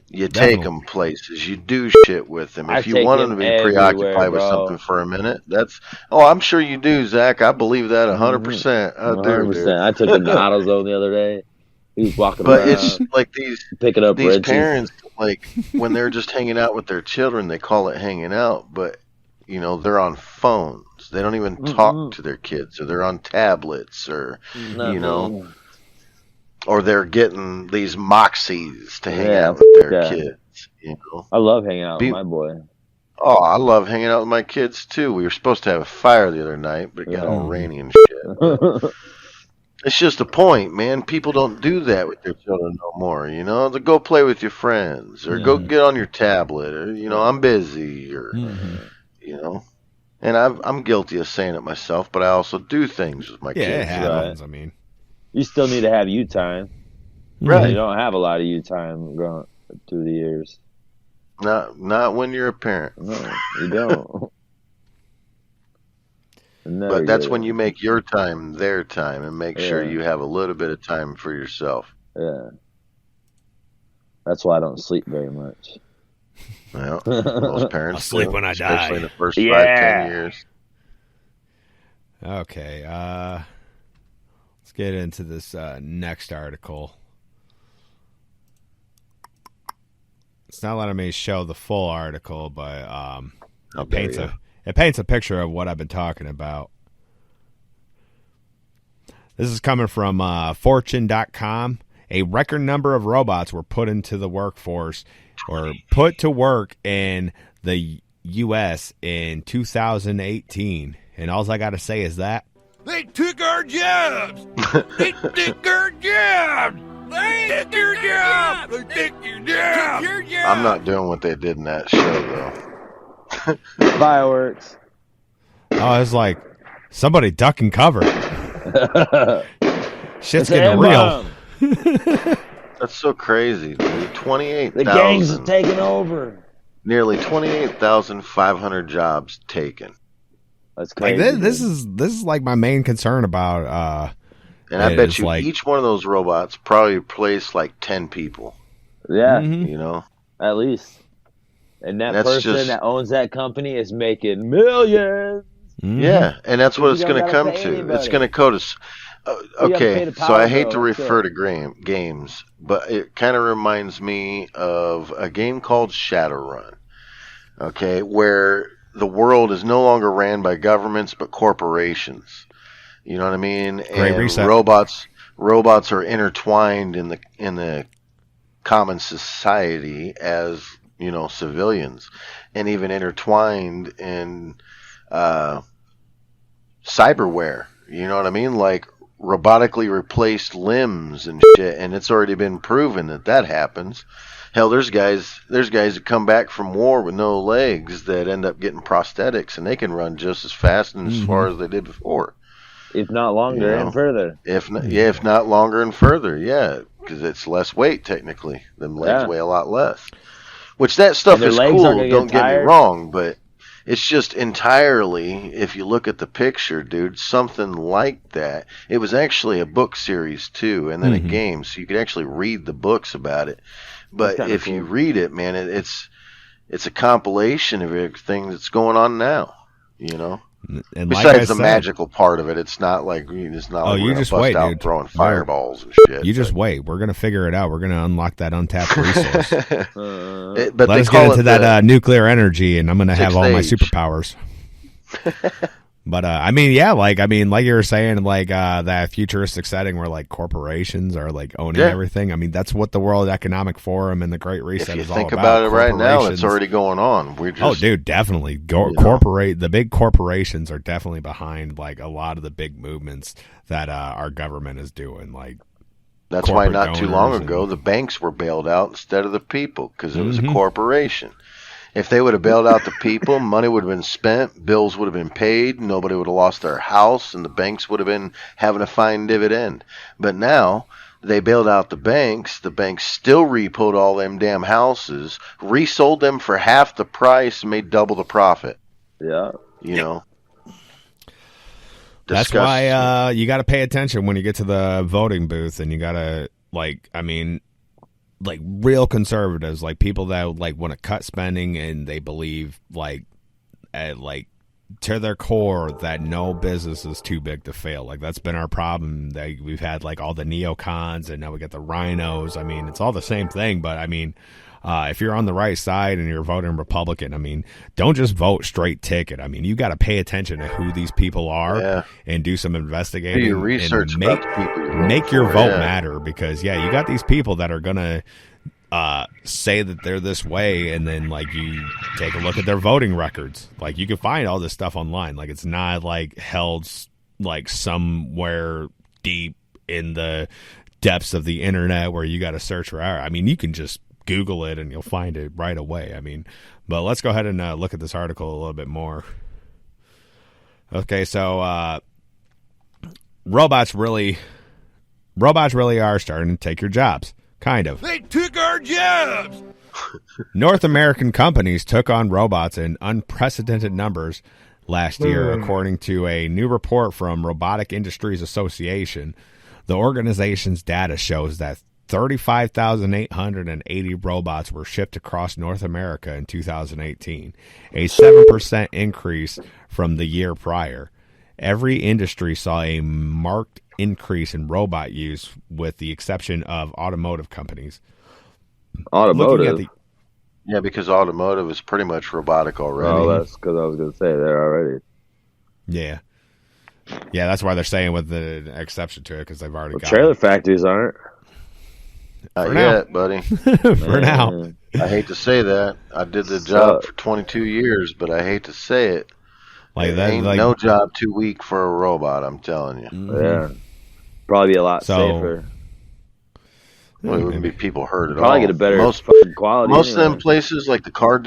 You take them places. You do shit with them. If you want them to be preoccupied with something for a minute, I'm sure you do, Zach. I believe that 100%. 100%. I took him to AutoZone the other day. He was walking around. But it's like picking up these parents, like when they're just hanging out with their children, they call it hanging out, but they're on phones. They don't even talk to their kids, or they're on tablets, or or they're getting these moxies to hang out with their kids. I love hanging out with my boy. Oh, I love hanging out with my kids too. We were supposed to have a fire the other night, but it got all rainy and shit. It's just a point, man. People don't do that with their children no more, To go play with your friends, or go get on your tablet, or I'm busy, or And I'm guilty of saying it myself, but I also do things with my kids. Yeah, it happens. I mean, you still need to have you time, right? You don't have a lot of you time going through the years. Not when you're a parent. No, you don't. But that's when you make your time their time and make sure you have a little bit of time for yourself. Yeah. That's why I don't sleep very much. Well, most parents I'll sleep when I die. Especially in the first 5-10 years. Okay. Let's get into this next article. It's not letting me show the full article, but it paints a picture of what I've been talking about. This is coming from Fortune.com. A record number of robots were put into the workforce or put to work in the U.S. in 2018. And all I got to say is that they took our jobs. They took our jobs. They took your job. They took your job. I'm not doing what they did in that show, though. Fireworks. Oh, it's like Somebody duck and cover. Shit's It's an getting real. M-bomb. That's so crazy, dude. 28,000. The gangs are taking over. Nearly 28,500 jobs taken. That's Like crazy. this is like my main concern about. And I bet is, you like, each one of those robots probably replaced like 10 people. Yeah, You know? at least. And that That's person just- that owns that company is making millions. Yeah, and that's what You it's don't going to gotta come pay to. anybody. It's going to go to. gotta pay Okay, the so power I hate bill, to that's refer it. to games, but it kind of reminds me of a game called Shadowrun. Okay, where the world is no longer ran by governments but corporations. You know what I mean? Great And reset. robots are intertwined in the common society as, you know, civilians, and even intertwined in cyberware. You know what I mean? Like robotically replaced limbs and shit, and it's already been proven that happens. Hell, there's guys that come back from war with no legs that end up getting prosthetics, and they can run just as fast and as far as they did before. If not longer You know? and further. If not longer and further, yeah, because it's less weight technically. Them legs Yeah. weigh a lot less. Which that stuff And their is legs cool. aren't gonna get Don't get me tired. wrong, but it's just entirely, if you look at the picture, dude, something like that. It was actually a book series too, and then a game, so you could actually read the books about it. But That's kinda if you cool. read it, man, it's a compilation of everything that's going on now. You know. And Besides like I the said, magical part of it, it's not like it's not like you we're gonna just bust wait, out dude. throwing No. fireballs and shit. You just wait. We're gonna figure it out. We're gonna unlock that untapped resource. But Let they us call get into it that nuclear energy, and I'm gonna have all my stage. superpowers. But I mean, yeah, like you were saying, like that futuristic setting where like corporations are like owning Yeah. everything. I mean, that's what the World Economic Forum and the Great If Reset you is all think about. about it right now, it's Corporations- already going on. We're just Oh, dude, definitely. know. The big corporations are definitely behind like a lot of the big movements that our government is doing. Like, That's why corporate not too long donors ago and- the banks were bailed out instead of the people because it was a Mhm. corporation. If they would have bailed out the people, money would have been spent, bills would have been paid, nobody would have lost their house, and the banks would have been having a fine dividend. But now they bailed out the banks still repoed all them damn houses, resold them for half the price, and made double the profit. Yeah. You know. That's Disgusting. why you got to pay attention when you get to the voting booth, and you got to like real conservatives, like people that like want to cut spending, and they believe like to their core that no business is too big to fail. Like that's been our problem. That we've had like all the neocons, and now we got the rhinos. I mean, it's all the same thing, but I mean. If you're on the right side and you're voting Republican, I mean, don't just vote straight ticket. I mean, you got to pay attention to who these people are and do some investigating. Do your research and about the people you vote make your for, vote yeah. matter, because you got these people that are gonna say that they're this way, and then like you take a look at their voting records. Like you can find all this stuff online. Like it's not like held like somewhere deep in the depths of the internet where you got to search for. I mean, you can just Google it and you'll find it right away. I mean, but let's go ahead and look at this article a little bit more. Okay, so robots really are starting to take your jobs, kind of. They took our jobs. North American companies took on robots in unprecedented numbers last year, according to a new report from Robotic Industries Association. The organization's data shows that 35,880 robots were shipped across North America in 2018, a 7% increase from the year prior. Every industry saw a marked increase in robot use, with the exception of automotive companies. Automotive? Yeah, because automotive is pretty much robotic already. Oh, that's because I was going to say there already. Yeah. Yeah, that's why they're saying with the exception to it, because they've already got trailer it. factories aren't. Not For now. yet, buddy. For now. I hate to say that. I did the job for 22 years, but I hate to say it. Like There that, ain't like, no job too weak for a robot, I'm telling you. Yeah. Probably be a lot So- safer. Well, it wouldn't be people hurt at Probably all. get a better most quality. Most of anyway. them places, like the car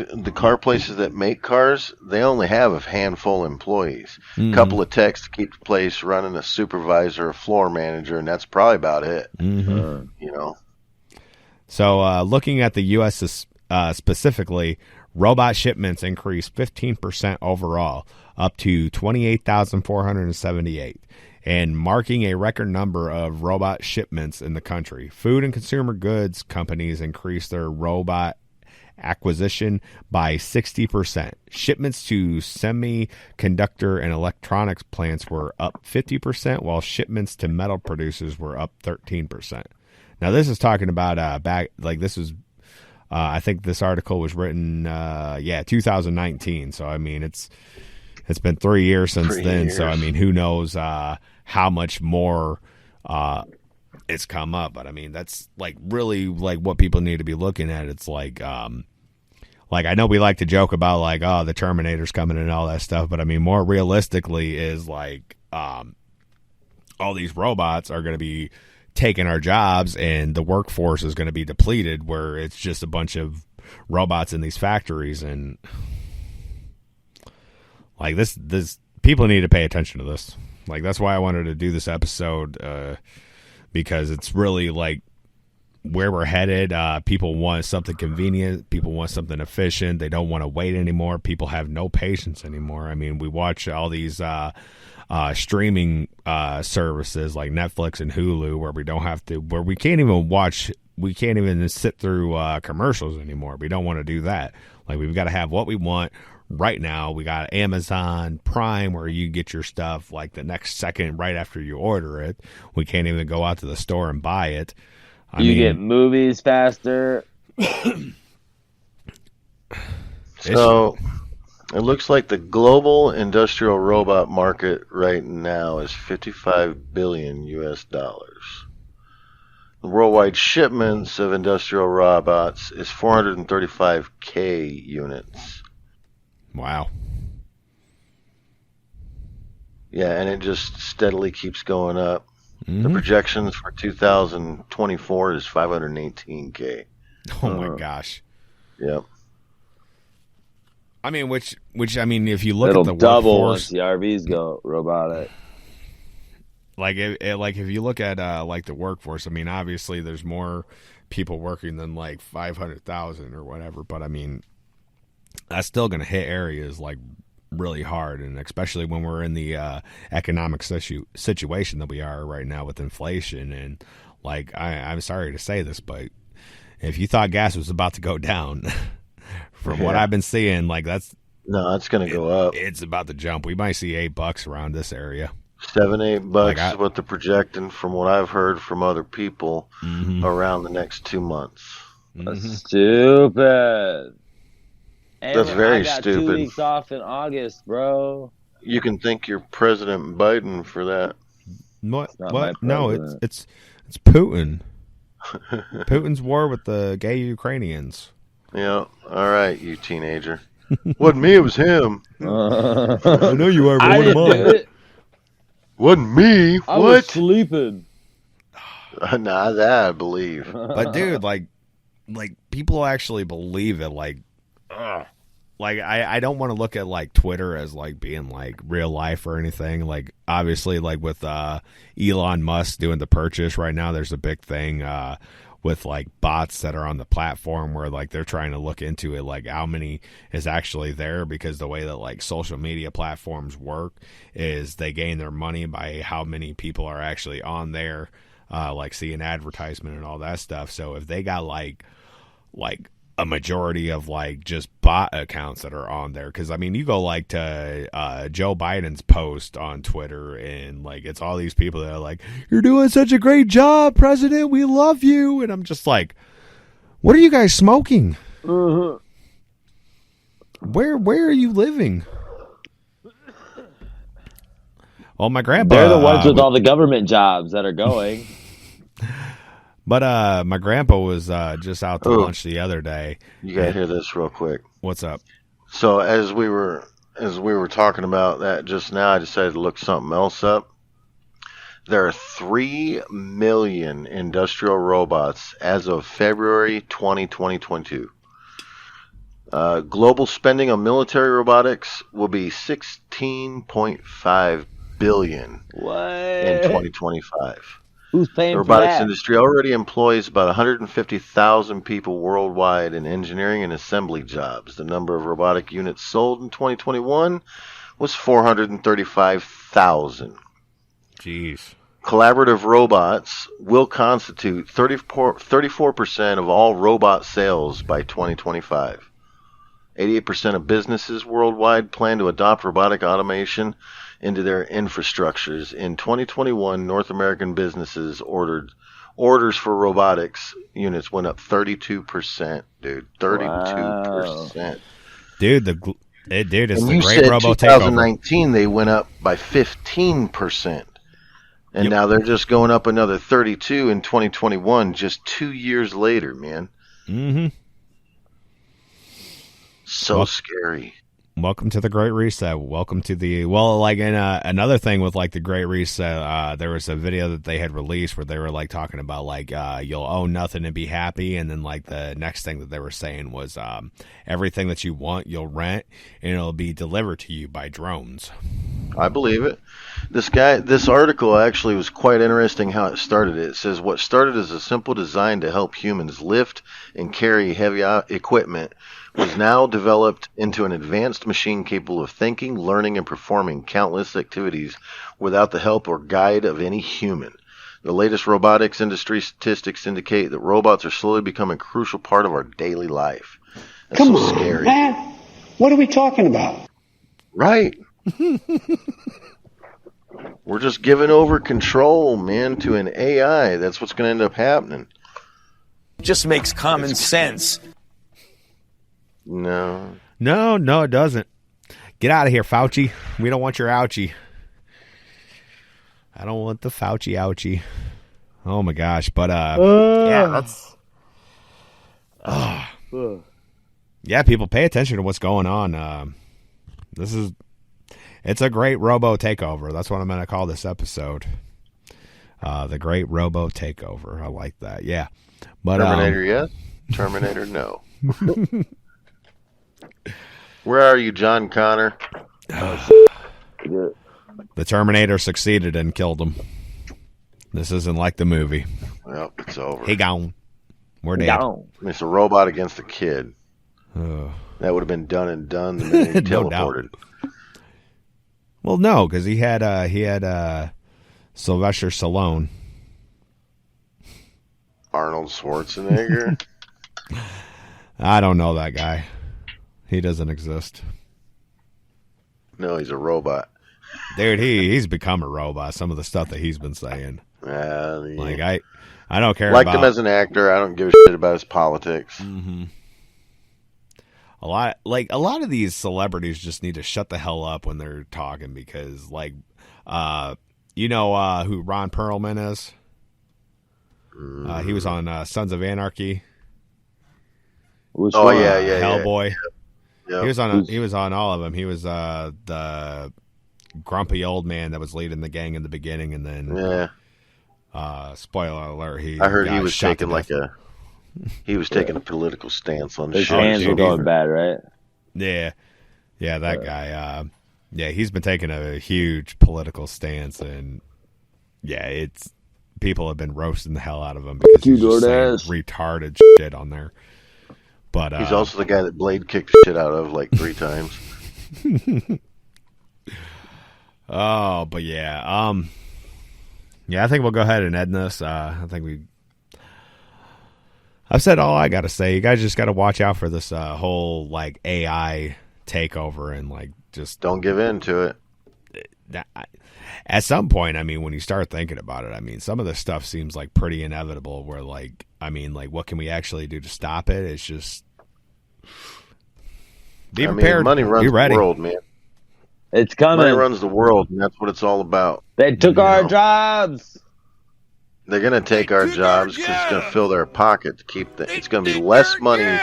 places that make cars, they only have a handful of employees. A couple of techs to keep the place running, a supervisor, a floor manager, and that's probably about it. You know. So looking at the U.S. Specifically, robot shipments increased 15% overall, up to 28,478, and marking a record number of robot shipments in the country. Food and consumer goods companies increased their robot acquisition by 60%. Shipments to semiconductor and electronics plants were up 50%, while shipments to metal producers were up 13%. Now, this is talking about I think this article was written, 2019. So, I mean, it's been 3 years since then. So, I mean, who knows how much more it's come up. But, I mean, that's, like, really, like, what people need to be looking at. It's like I know we like to joke about, like, oh, the Terminator's coming and all that stuff. But, I mean, more realistically is, like, all these robots are going to be taking our jobs, and the workforce is going to be depleted, where it's just a bunch of robots in these factories. And like this people need to pay attention to this. Like, that's why I wanted to do this episode, because it's really like where we're headed. People want something convenient. People want something efficient. They don't want to wait anymore. People have no patience anymore. I mean, we watch all these streaming services like Netflix and Hulu, where we can't even sit through commercials anymore. We don't want to do that. Like, we've got to have what we want right now. We got Amazon Prime, where you get your stuff like the next second right after you order it. We can't even go out to the store and buy it. You get movies faster. So it looks like the global industrial robot market right now is $55 billion US. The worldwide shipments of industrial robots is 435K units. Wow. Yeah, and it just steadily keeps going up. The projections for 2024 is 518K. Oh my gosh. Yep. I mean, which I mean, if you look It'll at the double workforce, once the RVs go robotic. Like if you look at like the workforce, I mean, obviously there's more people working than like 500,000 or whatever, but I mean, that's still going to hit areas like really hard, and especially when we're in the economic situation that we are right now with inflation. And like, I'm sorry to say this, but if you thought gas was about to go down, from what I've been seeing, like it's going to go up. It's about to jump. We might see $8 around this area. $7-8 is what they're projecting, from what I've heard from other people, around the next 2 months. That's stupid. Hey, That's very I got stupid. 2 weeks off in August, bro. You can thank your President Biden for that. What? No, it's Putin. Putin's war with the gay Ukrainians. Yeah. All right, you teenager. Wasn't me, it was him. I know you are, but I didn't do it. Wasn't me. I what? was sleeping. Nah, that I believe. But dude, like people actually believe it. Like I don't want to look at like Twitter as like being like real life or anything. Like, obviously, like with Elon Musk doing the purchase right now, there's a big thing with like bots that are on the platform where like they're trying to look into it, like how many is actually there, because the way that like social media platforms work is they gain their money by how many people are actually on there, like seeing advertisement and all that stuff. So if they got like a majority of like just bot accounts that are on there, because I mean, you go like to Joe Biden's post on Twitter, and like it's all these people that are like, "You're doing such a great job, President. We love you." And I'm just like, "What are you guys smoking? Where are you living?" Well, my grandpa. They're the ones with all the government jobs that are going. But my grandpa was just out to lunch the other day. You gotta hear this real quick. What's up? So as we were talking about that just now, I decided to look something else up. There are 3 million industrial robots as of February 2022. Global spending on military robotics will be $16.5 billion in 2025. Who's paying The for robotics that? industry already employs about 150,000 people worldwide in engineering and assembly jobs. The number of robotic units sold in 2021 was 435,000. Jeez. Collaborative robots will constitute 34% of all robot sales by 2025. 88% of businesses worldwide plan to adopt robotic automation into their infrastructures. In 2021, North American businesses orders for robotics units went up 32%, dude. 32%. Wow. Dude, it's and the you great said Robo 2019 takeover. they went up by 15%. And now they're just going up another 32 in 2021, just 2 years later, man. Mm-hmm. So scary. Welcome to the Great Reset. Welcome to the another thing with like the Great Reset. There was a video that they had released where they were like talking about like you'll own nothing and be happy, and then like the next thing that they were saying was everything that you want you'll rent and it'll be delivered to you by drones. I believe it. This article actually was quite interesting how it started. It says what started as a simple design to help humans lift and carry heavy equipment was now developed into an advanced machine capable of thinking, learning, and performing countless activities without the help or guide of any human. The latest robotics industry statistics indicate that robots are slowly becoming a crucial part of our daily life. That's Come so on, scary. man. What are we talking about? Right. We're just giving over control, man, to an AI. That's what's going to end up happening. Just makes common sense. No, it doesn't. Get out of here, Fauci. We don't want your ouchie. I don't want the Fauci ouchie. Oh my gosh, but yeah, that's yeah, people pay attention to what's going on. It's a great Robo takeover. That's what I'm going to call this episode. The great Robo takeover. I like that. Yeah. But Terminator, yes. Terminator, no. Where are you, John Connor? The Terminator succeeded and killed him. This isn't like the movie. Well, it's over. He gone. We're dead. It's a robot against a kid. That would have been done and done the minute he No teleported. doubt. Well, no, because he had Sylvester Stallone. Arnold Schwarzenegger. I don't know that guy. He doesn't exist. No, he's a robot. Dude, he's become a robot. Some of the stuff that he's been saying. Like I don't care. Liked about him as an actor. I don't give a shit about his politics. Mm-hmm. A lot of these celebrities just need to shut the hell up when they're talking because, like, you know who Ron Perlman is? He was on Sons of Anarchy. Which Oh one? yeah, Hellboy. Yeah. He was on all of them. He was the grumpy old man that was leading the gang in the beginning, and then spoiler alert, I heard he was shot taking to death. a political stance on His shit. hands were going bad, right? Yeah, that guy. He's been taking a huge political stance, and it's people have been roasting the hell out of him because he's just saying retarded shit on there. But he's also the guy that Blade kicked the shit out of like 3 times. Oh, but yeah, I think we'll go ahead and end this. I've said all I got to say. You guys just got to watch out for this whole like AI takeover and like just don't give in to it. At some point, I mean, when you start thinking about it, I mean, some of this stuff seems like pretty inevitable. Where like, I mean, like, what can we actually do to stop it? It's just be prepared. Money runs be ready. the world, man. It's coming. Money runs the world, and that's what it's all about. They took our jobs. They're going to take our jobs because it's going to fill their pocket to keep them. It's going to be less money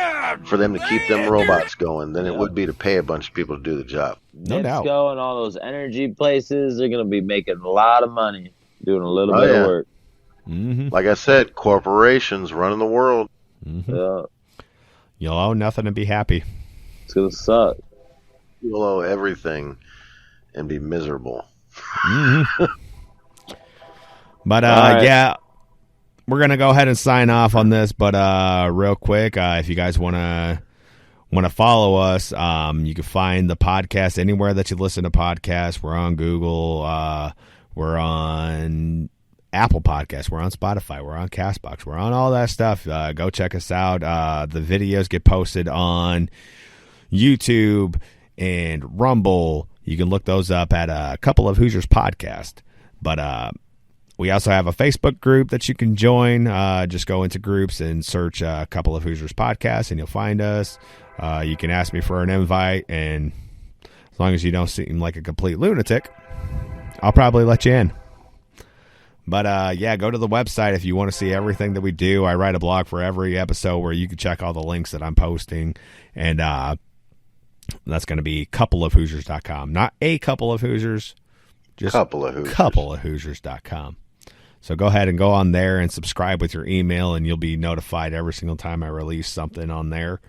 for them to keep them robots going than it would be to pay a bunch of people to do the job. No doubt. NIPSCO and all those energy places, they're going to be making a lot of money Doing a little bit of work. Mm-hmm. Like I said, corporations running the world. Mm-hmm. Yeah. You'll owe nothing and be happy. It's going to suck. You'll owe everything and be miserable. Mm-hmm. But, right. yeah, we're going to go ahead and sign off on this. But real quick, if you guys want to follow us, you can find the podcast anywhere that you listen to podcasts. We're on Google. We're on Apple Podcasts. We're on Spotify. We're on CastBox. We're on all that stuff. Go check us out. The videos get posted on YouTube and Rumble. You can look those up at a couple of Hoosiers podcast. But we also have a Facebook group that you can join. Just go into groups and search a couple of Hoosiers podcast, and you'll find us. You can ask me for an invite, and as long as you don't seem like a complete lunatic, I'll probably let you in. But, yeah, go to the website if you want to see everything that we do. I write a blog for every episode where you can check all the links that I'm posting. And that's going to be coupleofhoosiers.com. Not a couple of Hoosiers, just coupleofhoosiers.com. So go ahead and go on there and subscribe with your email, and you'll be notified every single time I release something on there.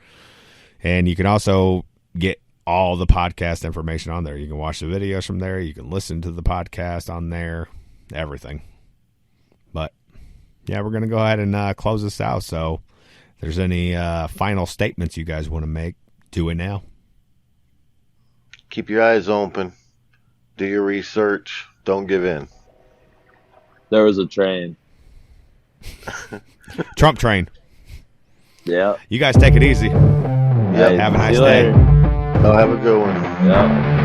And you can also get all the podcast information on there. You can watch the videos from there. You can listen to the podcast on there. Everything. But, yeah, we're going to go ahead and close this out. So if there's any final statements you guys want to make, do it now. Keep your eyes open. Do your research. Don't give in. There was a train. Trump train. Yeah. You guys take it easy. Yeah. Have a nice See you day. later. Oh, have a good one. Yeah.